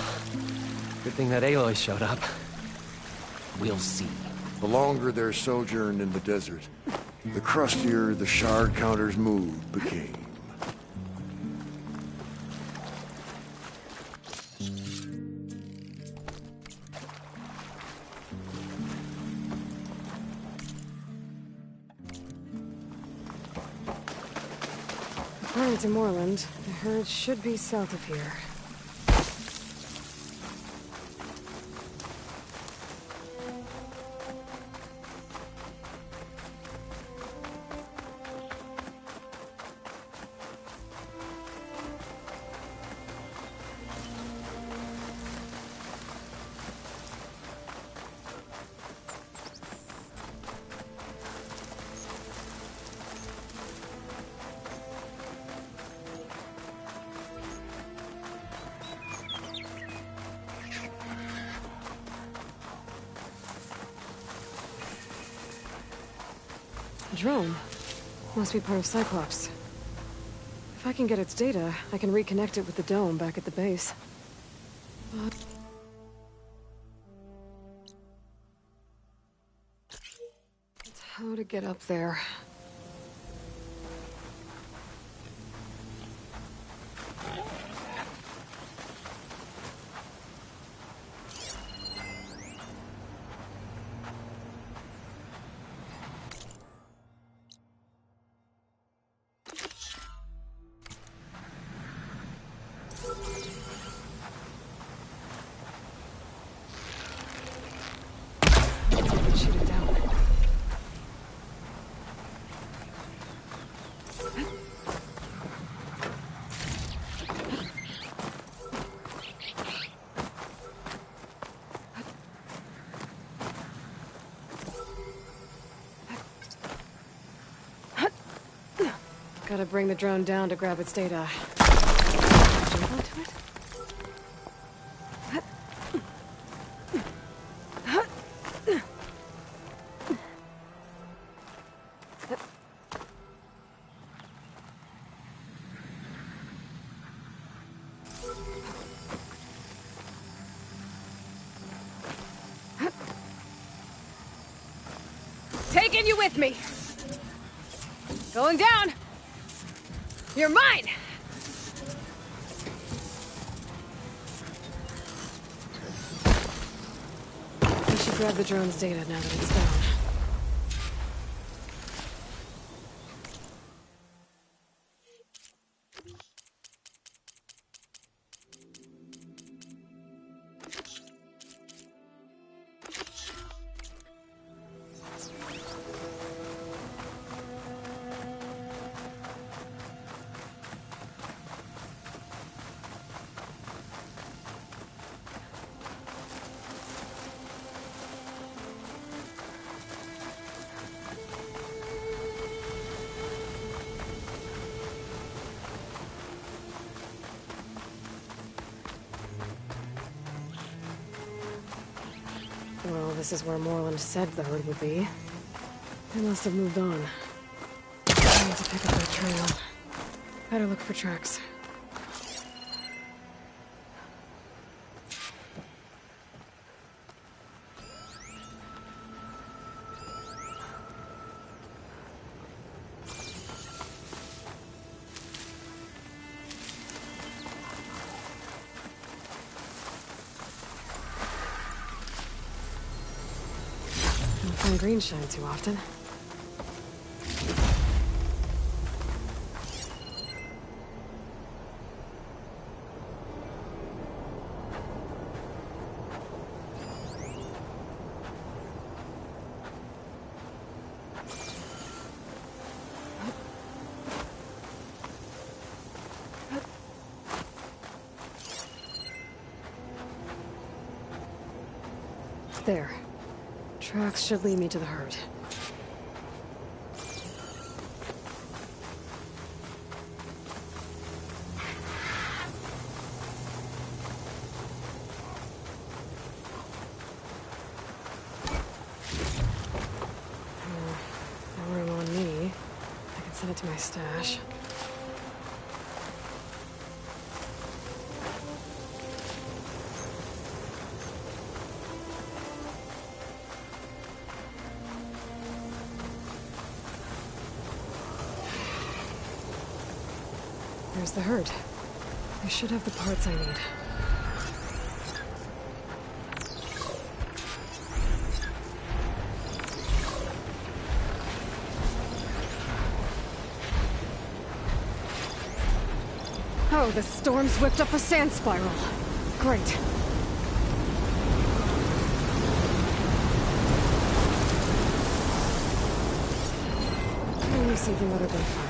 good thing that Aloy showed up. We'll see. The longer their sojourn in the desert, the crustier the shard counter's mood became. According to Moreland, the herd should be south of here. Drone. Must be part of Cyclops. If I can get its data, I can reconnect it with the dome back at the base. But... how to get up there? Shoot it down. Gotta bring the drone down to grab its data. Jump onto it? Taking you with me. Going down. You're mine. I should grab the drone's data now that it's down. Well, this is where Moreland said the herd would be. They must have moved on. I need to pick up that trail. Better look for tracks. Green shine too often. There. Tracks should lead me to the herd. No room on me. I can send it to my stash. There's the herd. I should have the parts I need. Oh, the storm's whipped up a sand spiral. Great. Let me see the other day fire.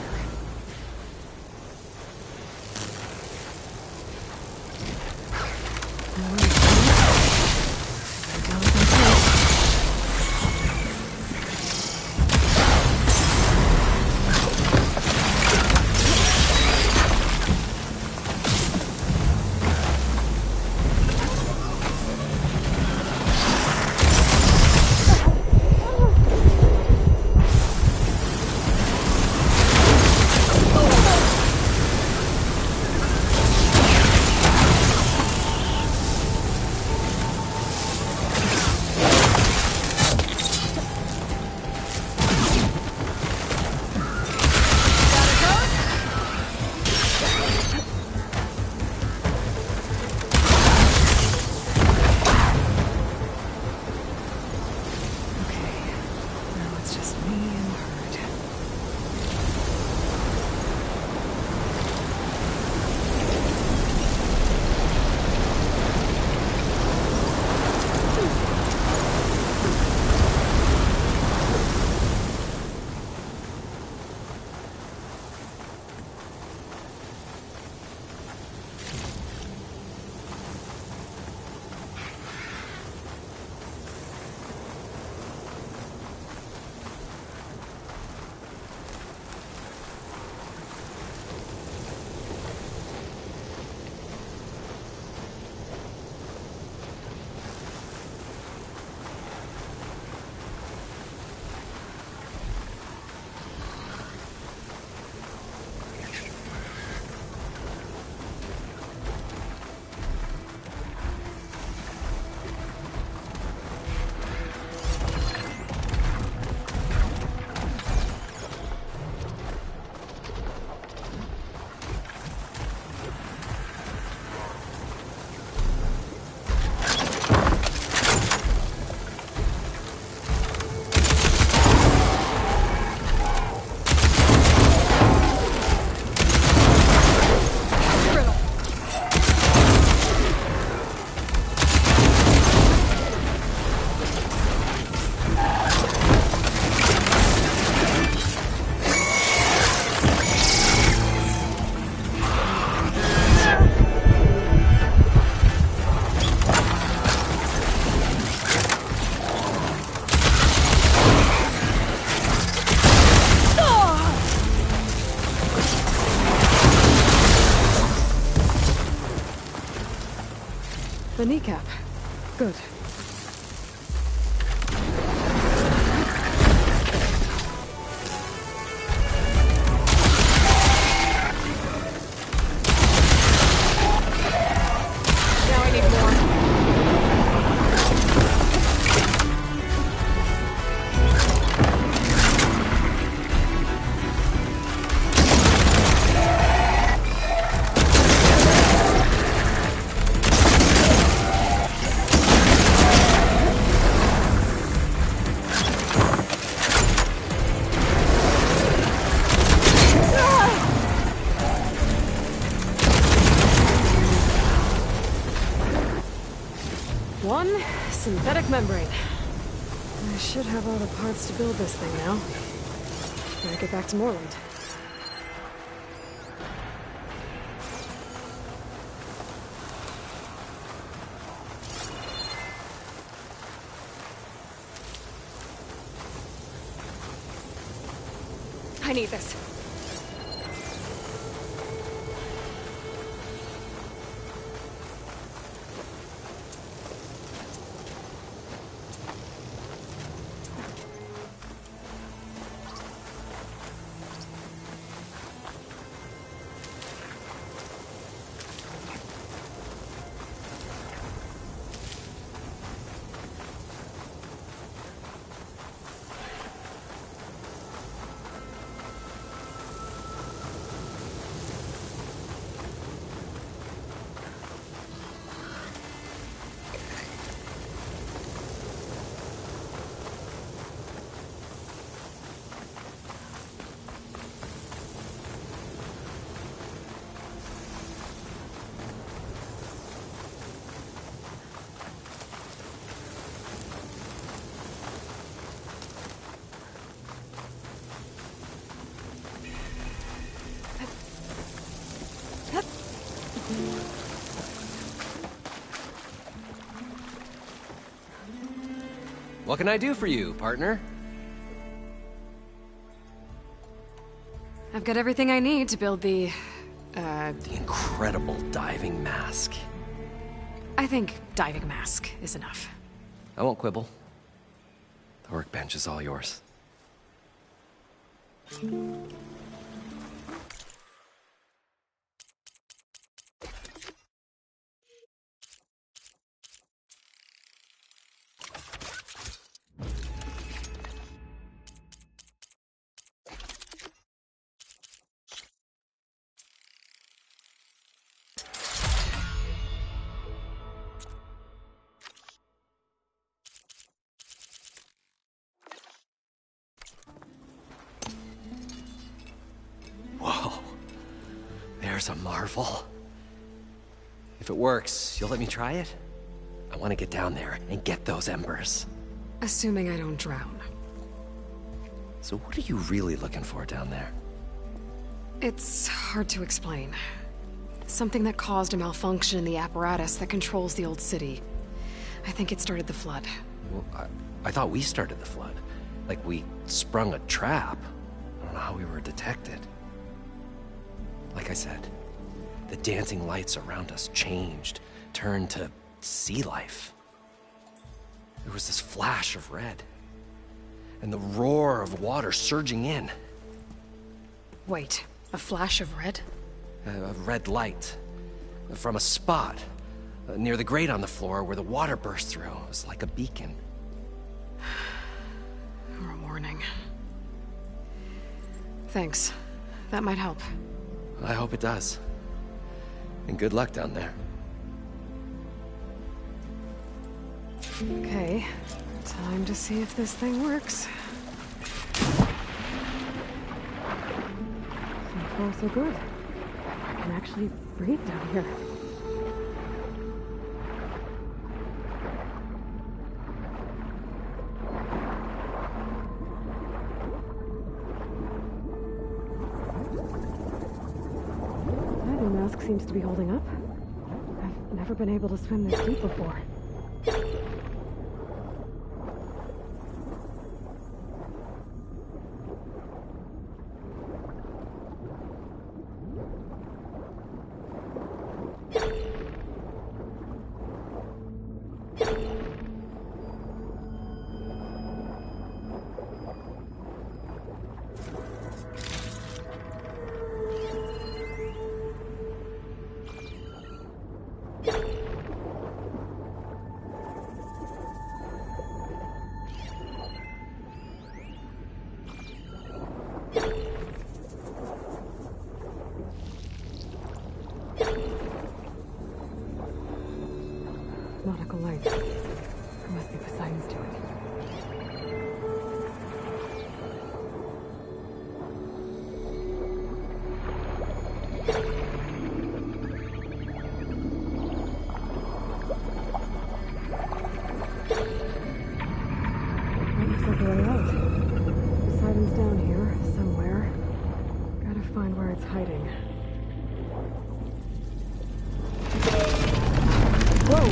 The kneecap. Good. Now I need more. One synthetic membrane. I should have all the parts to build this thing now. When I get back to Moreland. I need this. What can I do for you, partner? I've got everything I need to build the incredible diving mask. I think diving mask is enough. I won't quibble. The workbench is all yours. Whoa. There's a marvel. If it works, you'll let me try it? I want to get down there and get those embers. Assuming I don't drown. So what are you really looking for down there? It's hard to explain. Something that caused a malfunction in the apparatus that controls the old city. I think it started the flood. Well, I thought we started the flood. Like we sprung a trap. I don't know how we were detected. Like I said, the dancing lights around us changed, turned to sea life. There was this flash of red, and the roar of water surging in. Wait, a flash of red? A red light from a spot near the grate on the floor where the water burst through. It was like a beacon. Or a warning. Thanks. That might help. I hope it does. And good luck down there. Okay, time to see if this thing works. So far, so good. I can actually breathe down here. Diving mask seems to be holding up. I've never been able to swim this deep before. Nautical lights. There must be signs to it. That looks like a way out. Sylens down here, somewhere. Gotta find where it's hiding. Whoa!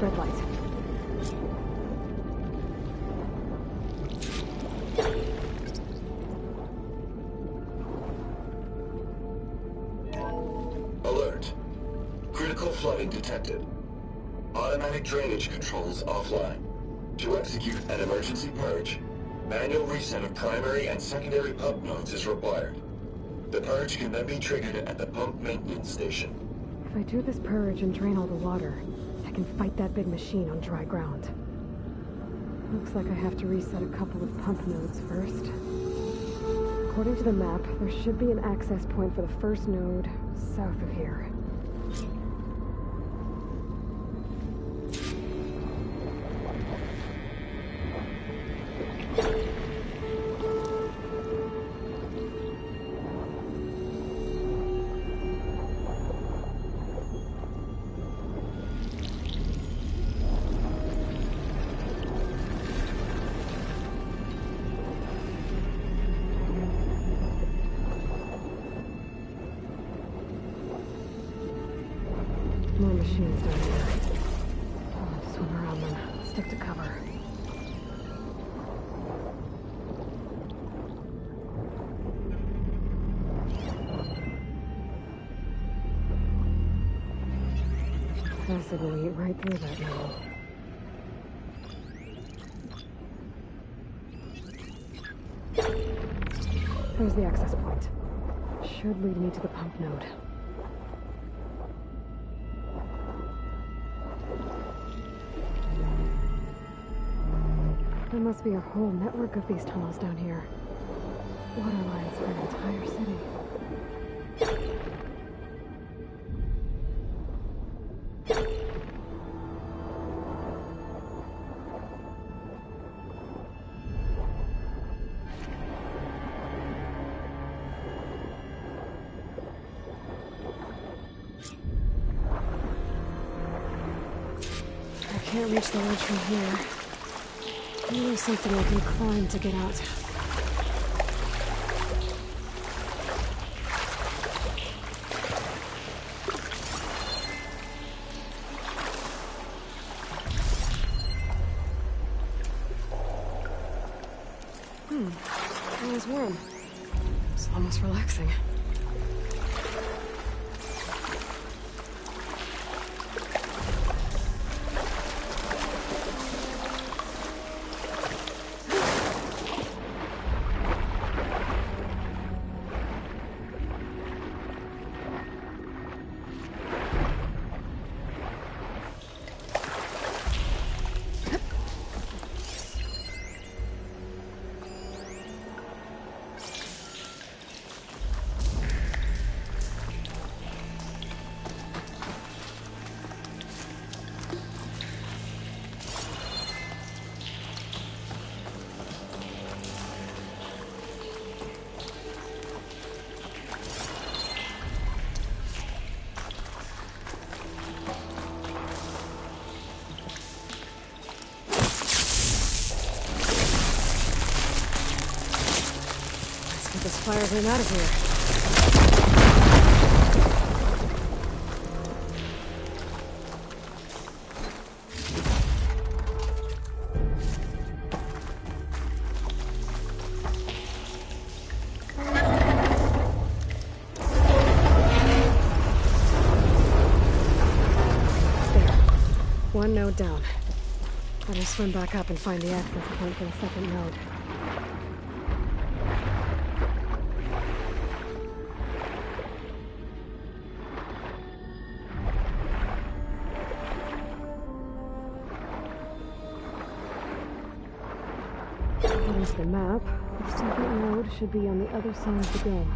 Red light. Alert. Critical flooding detected. Automatic drainage controls offline. To execute an emergency purge, manual reset of primary and secondary pump nodes is required. The purge can then be triggered at the pump maintenance station. If I do this purge and drain all the water, I can fight that big machine on dry ground. Looks like I have to reset a couple of pump nodes first. According to the map, there should be an access point for the first node south of here. More machines down here. I'll swim around them. Stick to cover. Acid will eat right through that now. There's the access point. Should lead me to the pump node. There must be a whole network of these tunnels down here. Water lines for an entire city. I can't reach the ledge from here. Maybe something I can climb to get out. It was warm. It's almost relaxing. This fire's in out of here. There. One node down. Better swim back up and find the access point for the second node. Here's the map. The second node should be on the other side of the dome.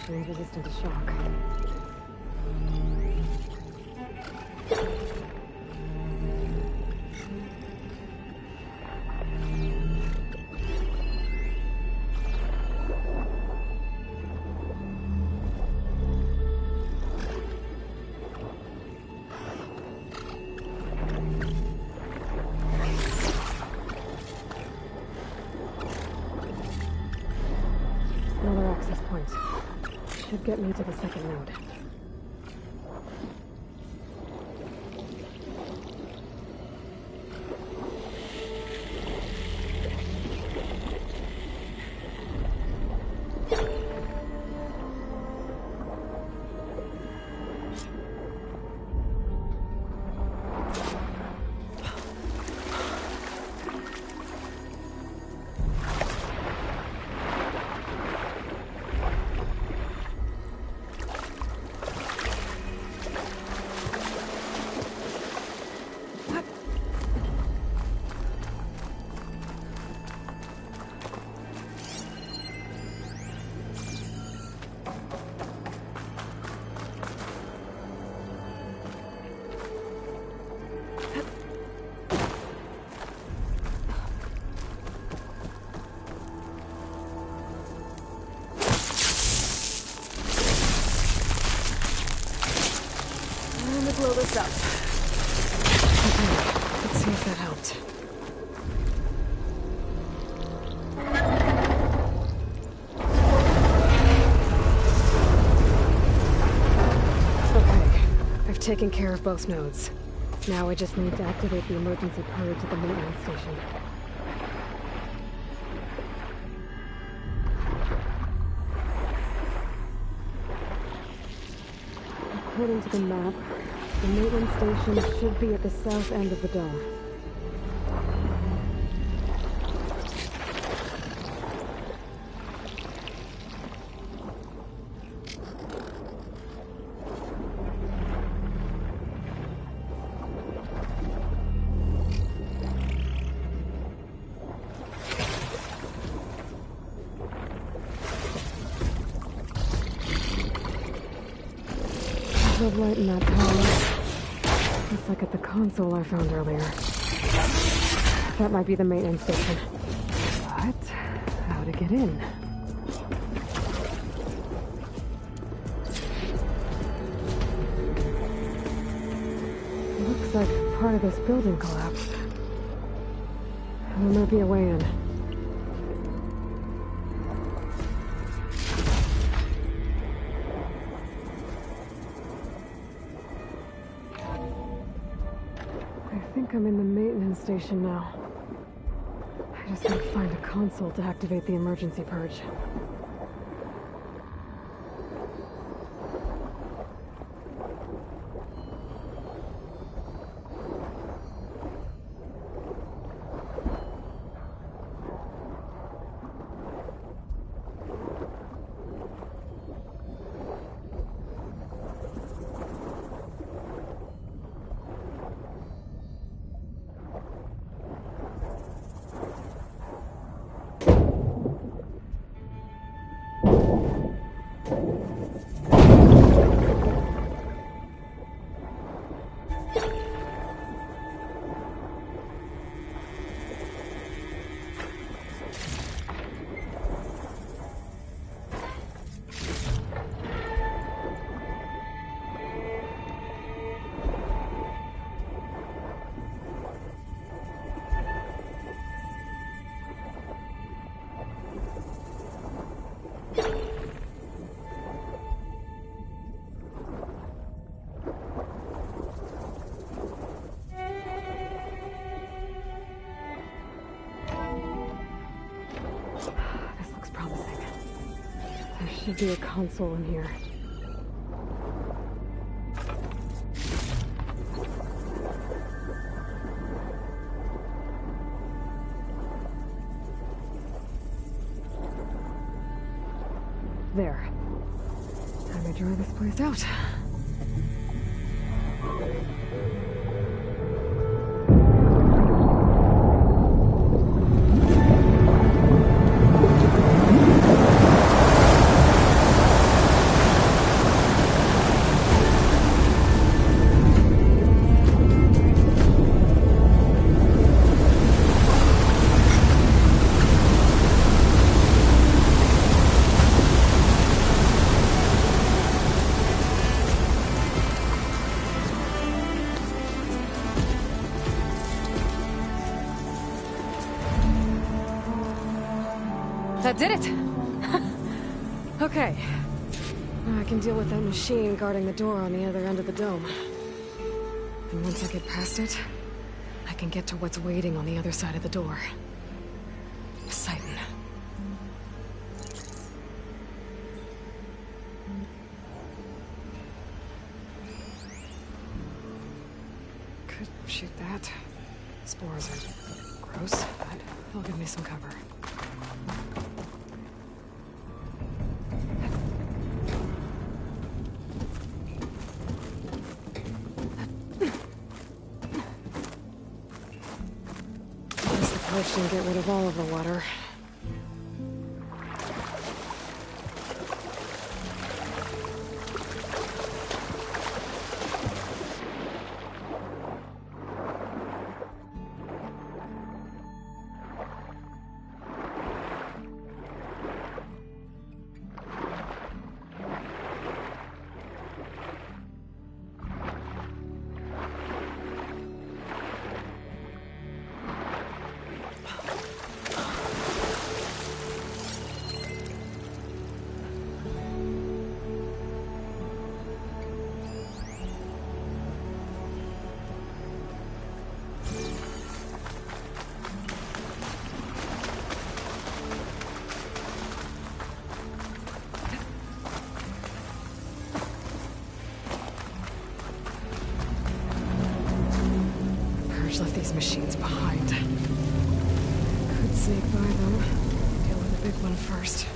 Very resistant to shock. point. Should get me to the second node. Blow this up. Okay, let's see if that helped. Okay, I've taken care of both nodes. Now I just need to activate the emergency purge at the maintenance station. According to the map, the maintenance station should be at the south end of the dome. There's no light in that tower. Just like at the console I found earlier. That might be the maintenance station. But how to get in? Looks like part of this building collapsed. There might be a way in. I'm in the maintenance station now. I just need to find a console to activate the emergency purge. Should be a console in here. There. Time to dry this place out. That did it! Okay. Now I can deal with that machine guarding the door on the other end of the dome. And once I get past it, I can get to what's waiting on the other side of the door. Poseidon. Could shoot that. Spores are gross, but they'll give me some cover. And get rid of all of the water. Left these machines behind. Could sneak by them. Deal with the big one first.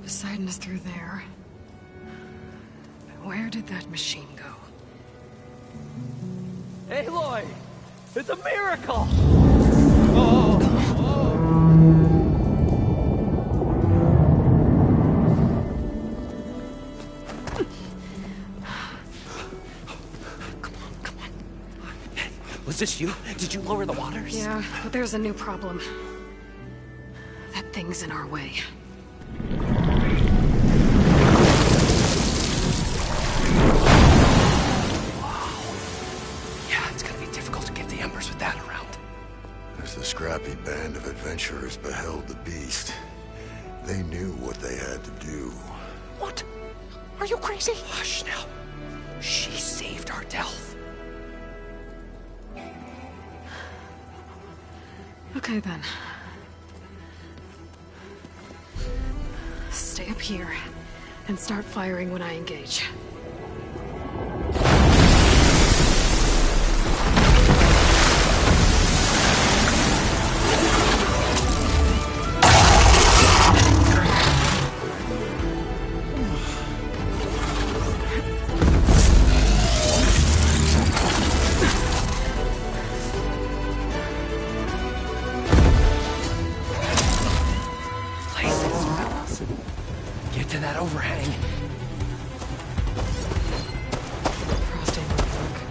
Poseidon is through there. But where did that machine go? Aloy! It's a miracle! this you? Did you lower the waters? Yeah, but there's a new problem. That thing's in our way. Yeah, it's gonna be difficult to get the embers with that around. As the scrappy band of adventurers beheld the beast, they knew what they had to do. What? Are you crazy? Hush now. She saved our Delph. Okay then. Stay up here and start firing when I engage. Get to that overhang. Frosting will work.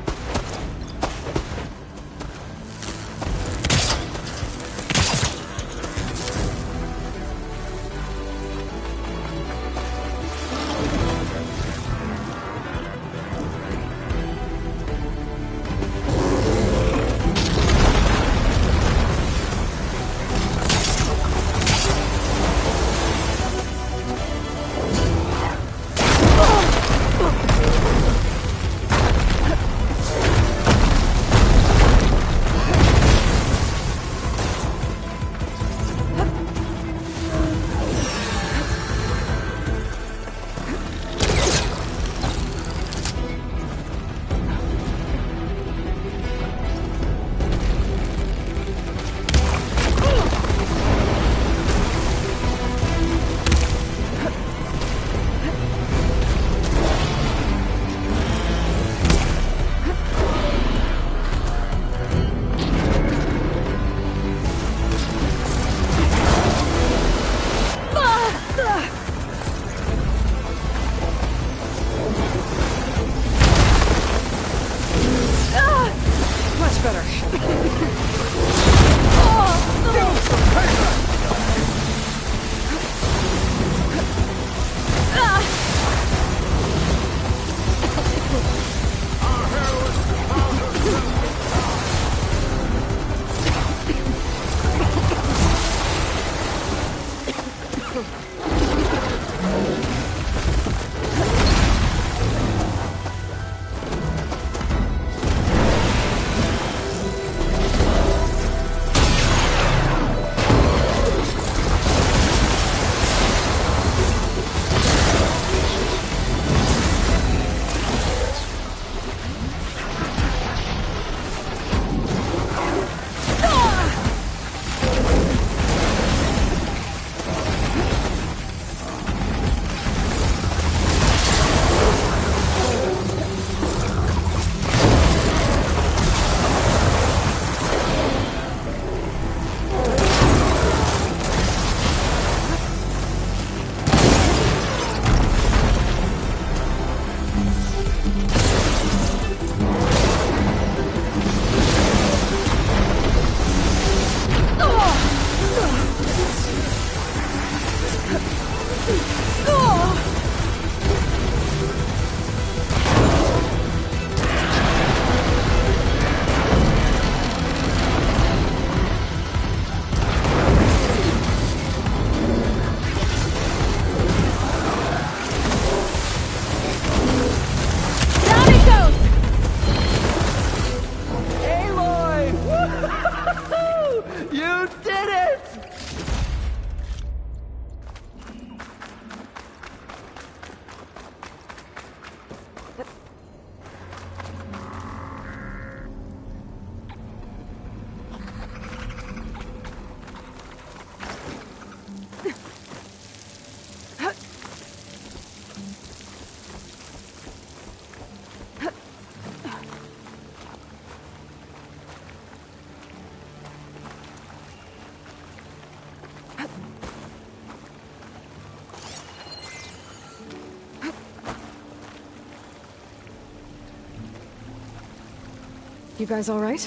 You guys all right?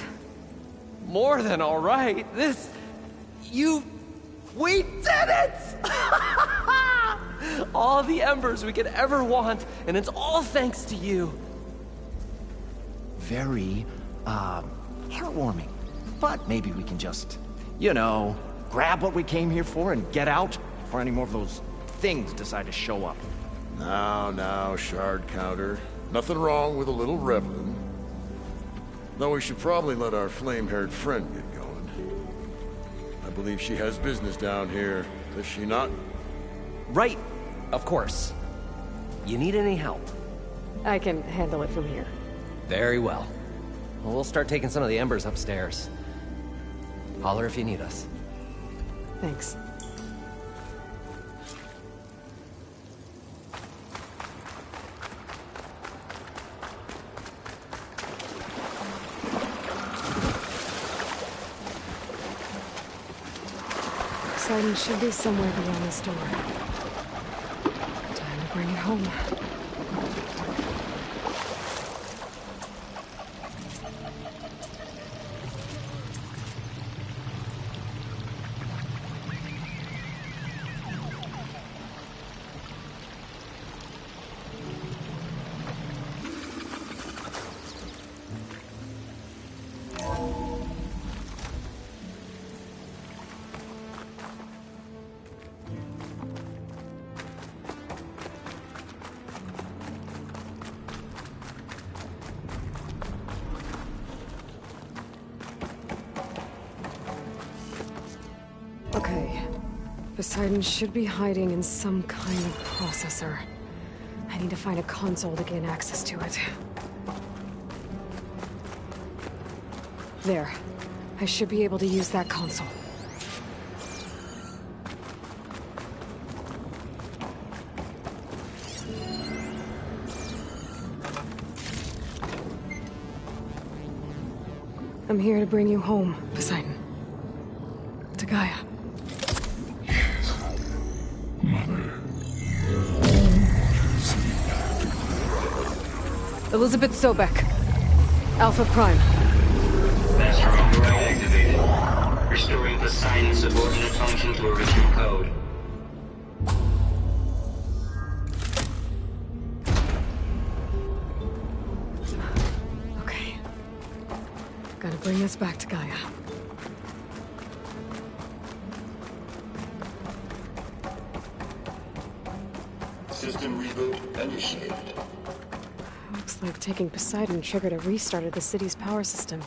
more than all right. We did it! All the embers we could ever want, and it's all thanks to you. Very, heartwarming. But maybe we can just, grab what we came here for and get out before any more of those things decide to show up. Now, shard counter. Nothing wrong with a little reveling. Though we should probably let our flame-haired friend get going. I believe she has business down here, does she not? Right, of course. You need any help? I can handle it from here. Very well. We'll start taking some of the embers upstairs. Holler if you need us. Thanks. Sylens should be somewhere beyond this door. Time to bring it home. Okay. Poseidon should be hiding in some kind of processor. I need to find a console to gain access to it. There. I should be able to use that console. I'm here to bring you home, Poseidon. To Gaia. Elisabet Sobeck. Alpha Prime. Master override activated. Restoring Poseidon's subordinate function to original code. Okay. Gotta bring this back to Gaia. System reboot initiated. Looks like taking Poseidon triggered a restart of the city's power system.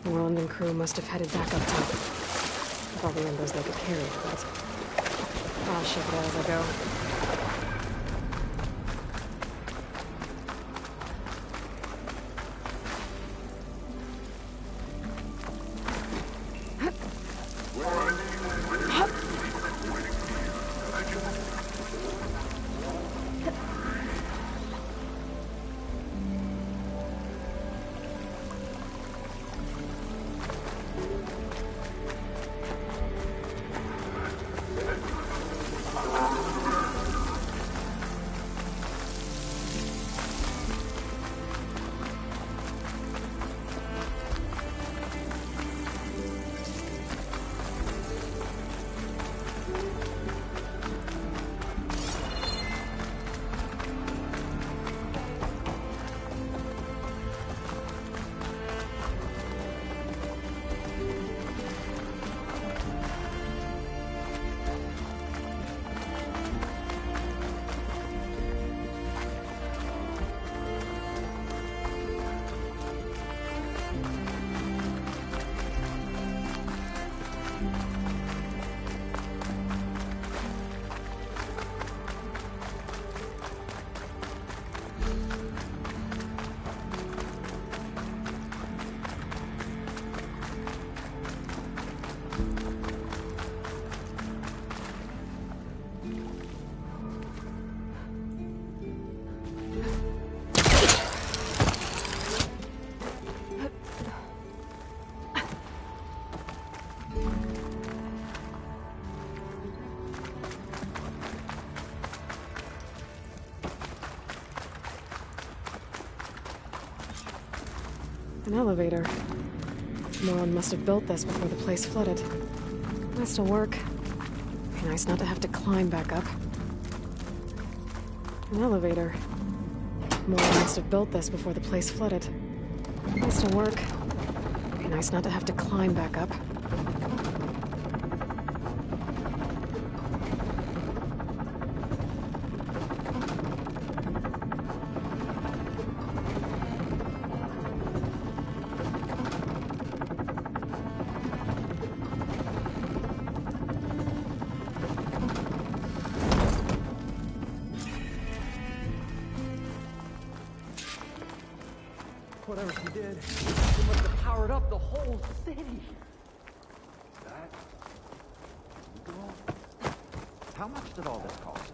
The Roland and crew must have headed back up top. With all the embers they could carry, but I'll shake it out as I go. An elevator. Moreland must have built this before the place flooded. Might still work. Be nice not to have to climb back up. An elevator. Moreland must have built this before the place flooded. Might still work. Be nice not to have to climb back up. Whatever he did, he must have powered up the whole city. That? How much did all this cost?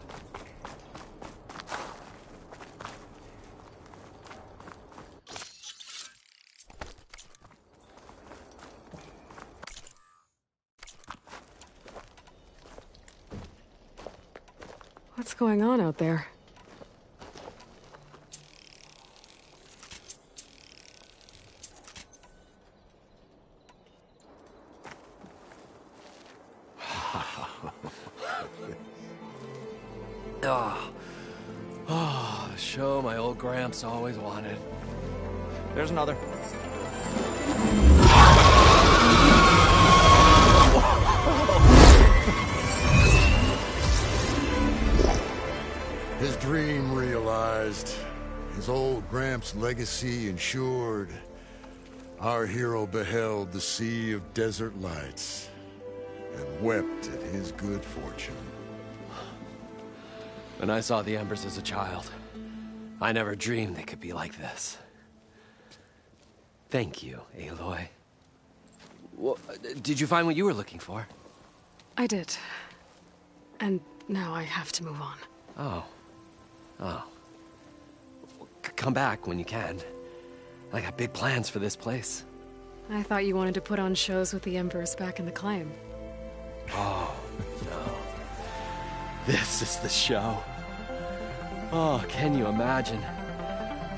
What's going on out there? Oh, the show my old Gramps always wanted. There's another. His dream realized. His old Gramps' legacy ensured. Our hero beheld the sea of desert lights and wept at his good fortune. When I saw the embers as a child, I never dreamed they could be like this. Thank you, Aloy. Well, did you find what you were looking for? I did. And now I have to move on. Oh. Oh. Come back when you can. I got big plans for this place. I thought you wanted to put on shows with the Embers back in the claim. Oh, no. This is the show. Oh, can you imagine?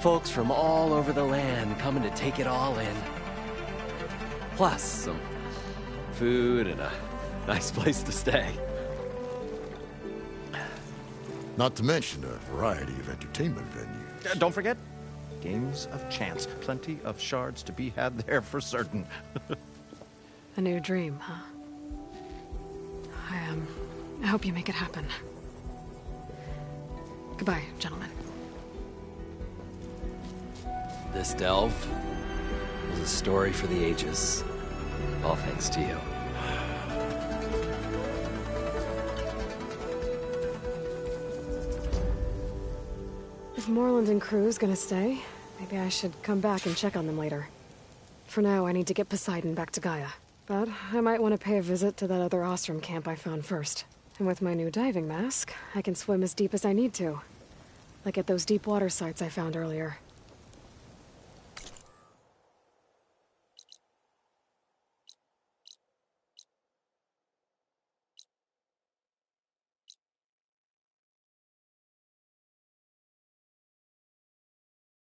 Folks from all over the land coming to take it all in. Plus, some food and a nice place to stay. Not to mention a variety of entertainment venues. Don't forget, games of chance. Plenty of shards to be had there for certain. A new dream, huh? I hope you make it happen. Goodbye, gentlemen. This delve was a story for the ages. All thanks to you. If Moreland and crew's gonna stay, maybe I should come back and check on them later. For now, I need to get Poseidon back to Gaia. But I might want to pay a visit to that other Ostrom camp I found first. And with my new diving mask, I can swim as deep as I need to. Like at those deep water sites I found earlier.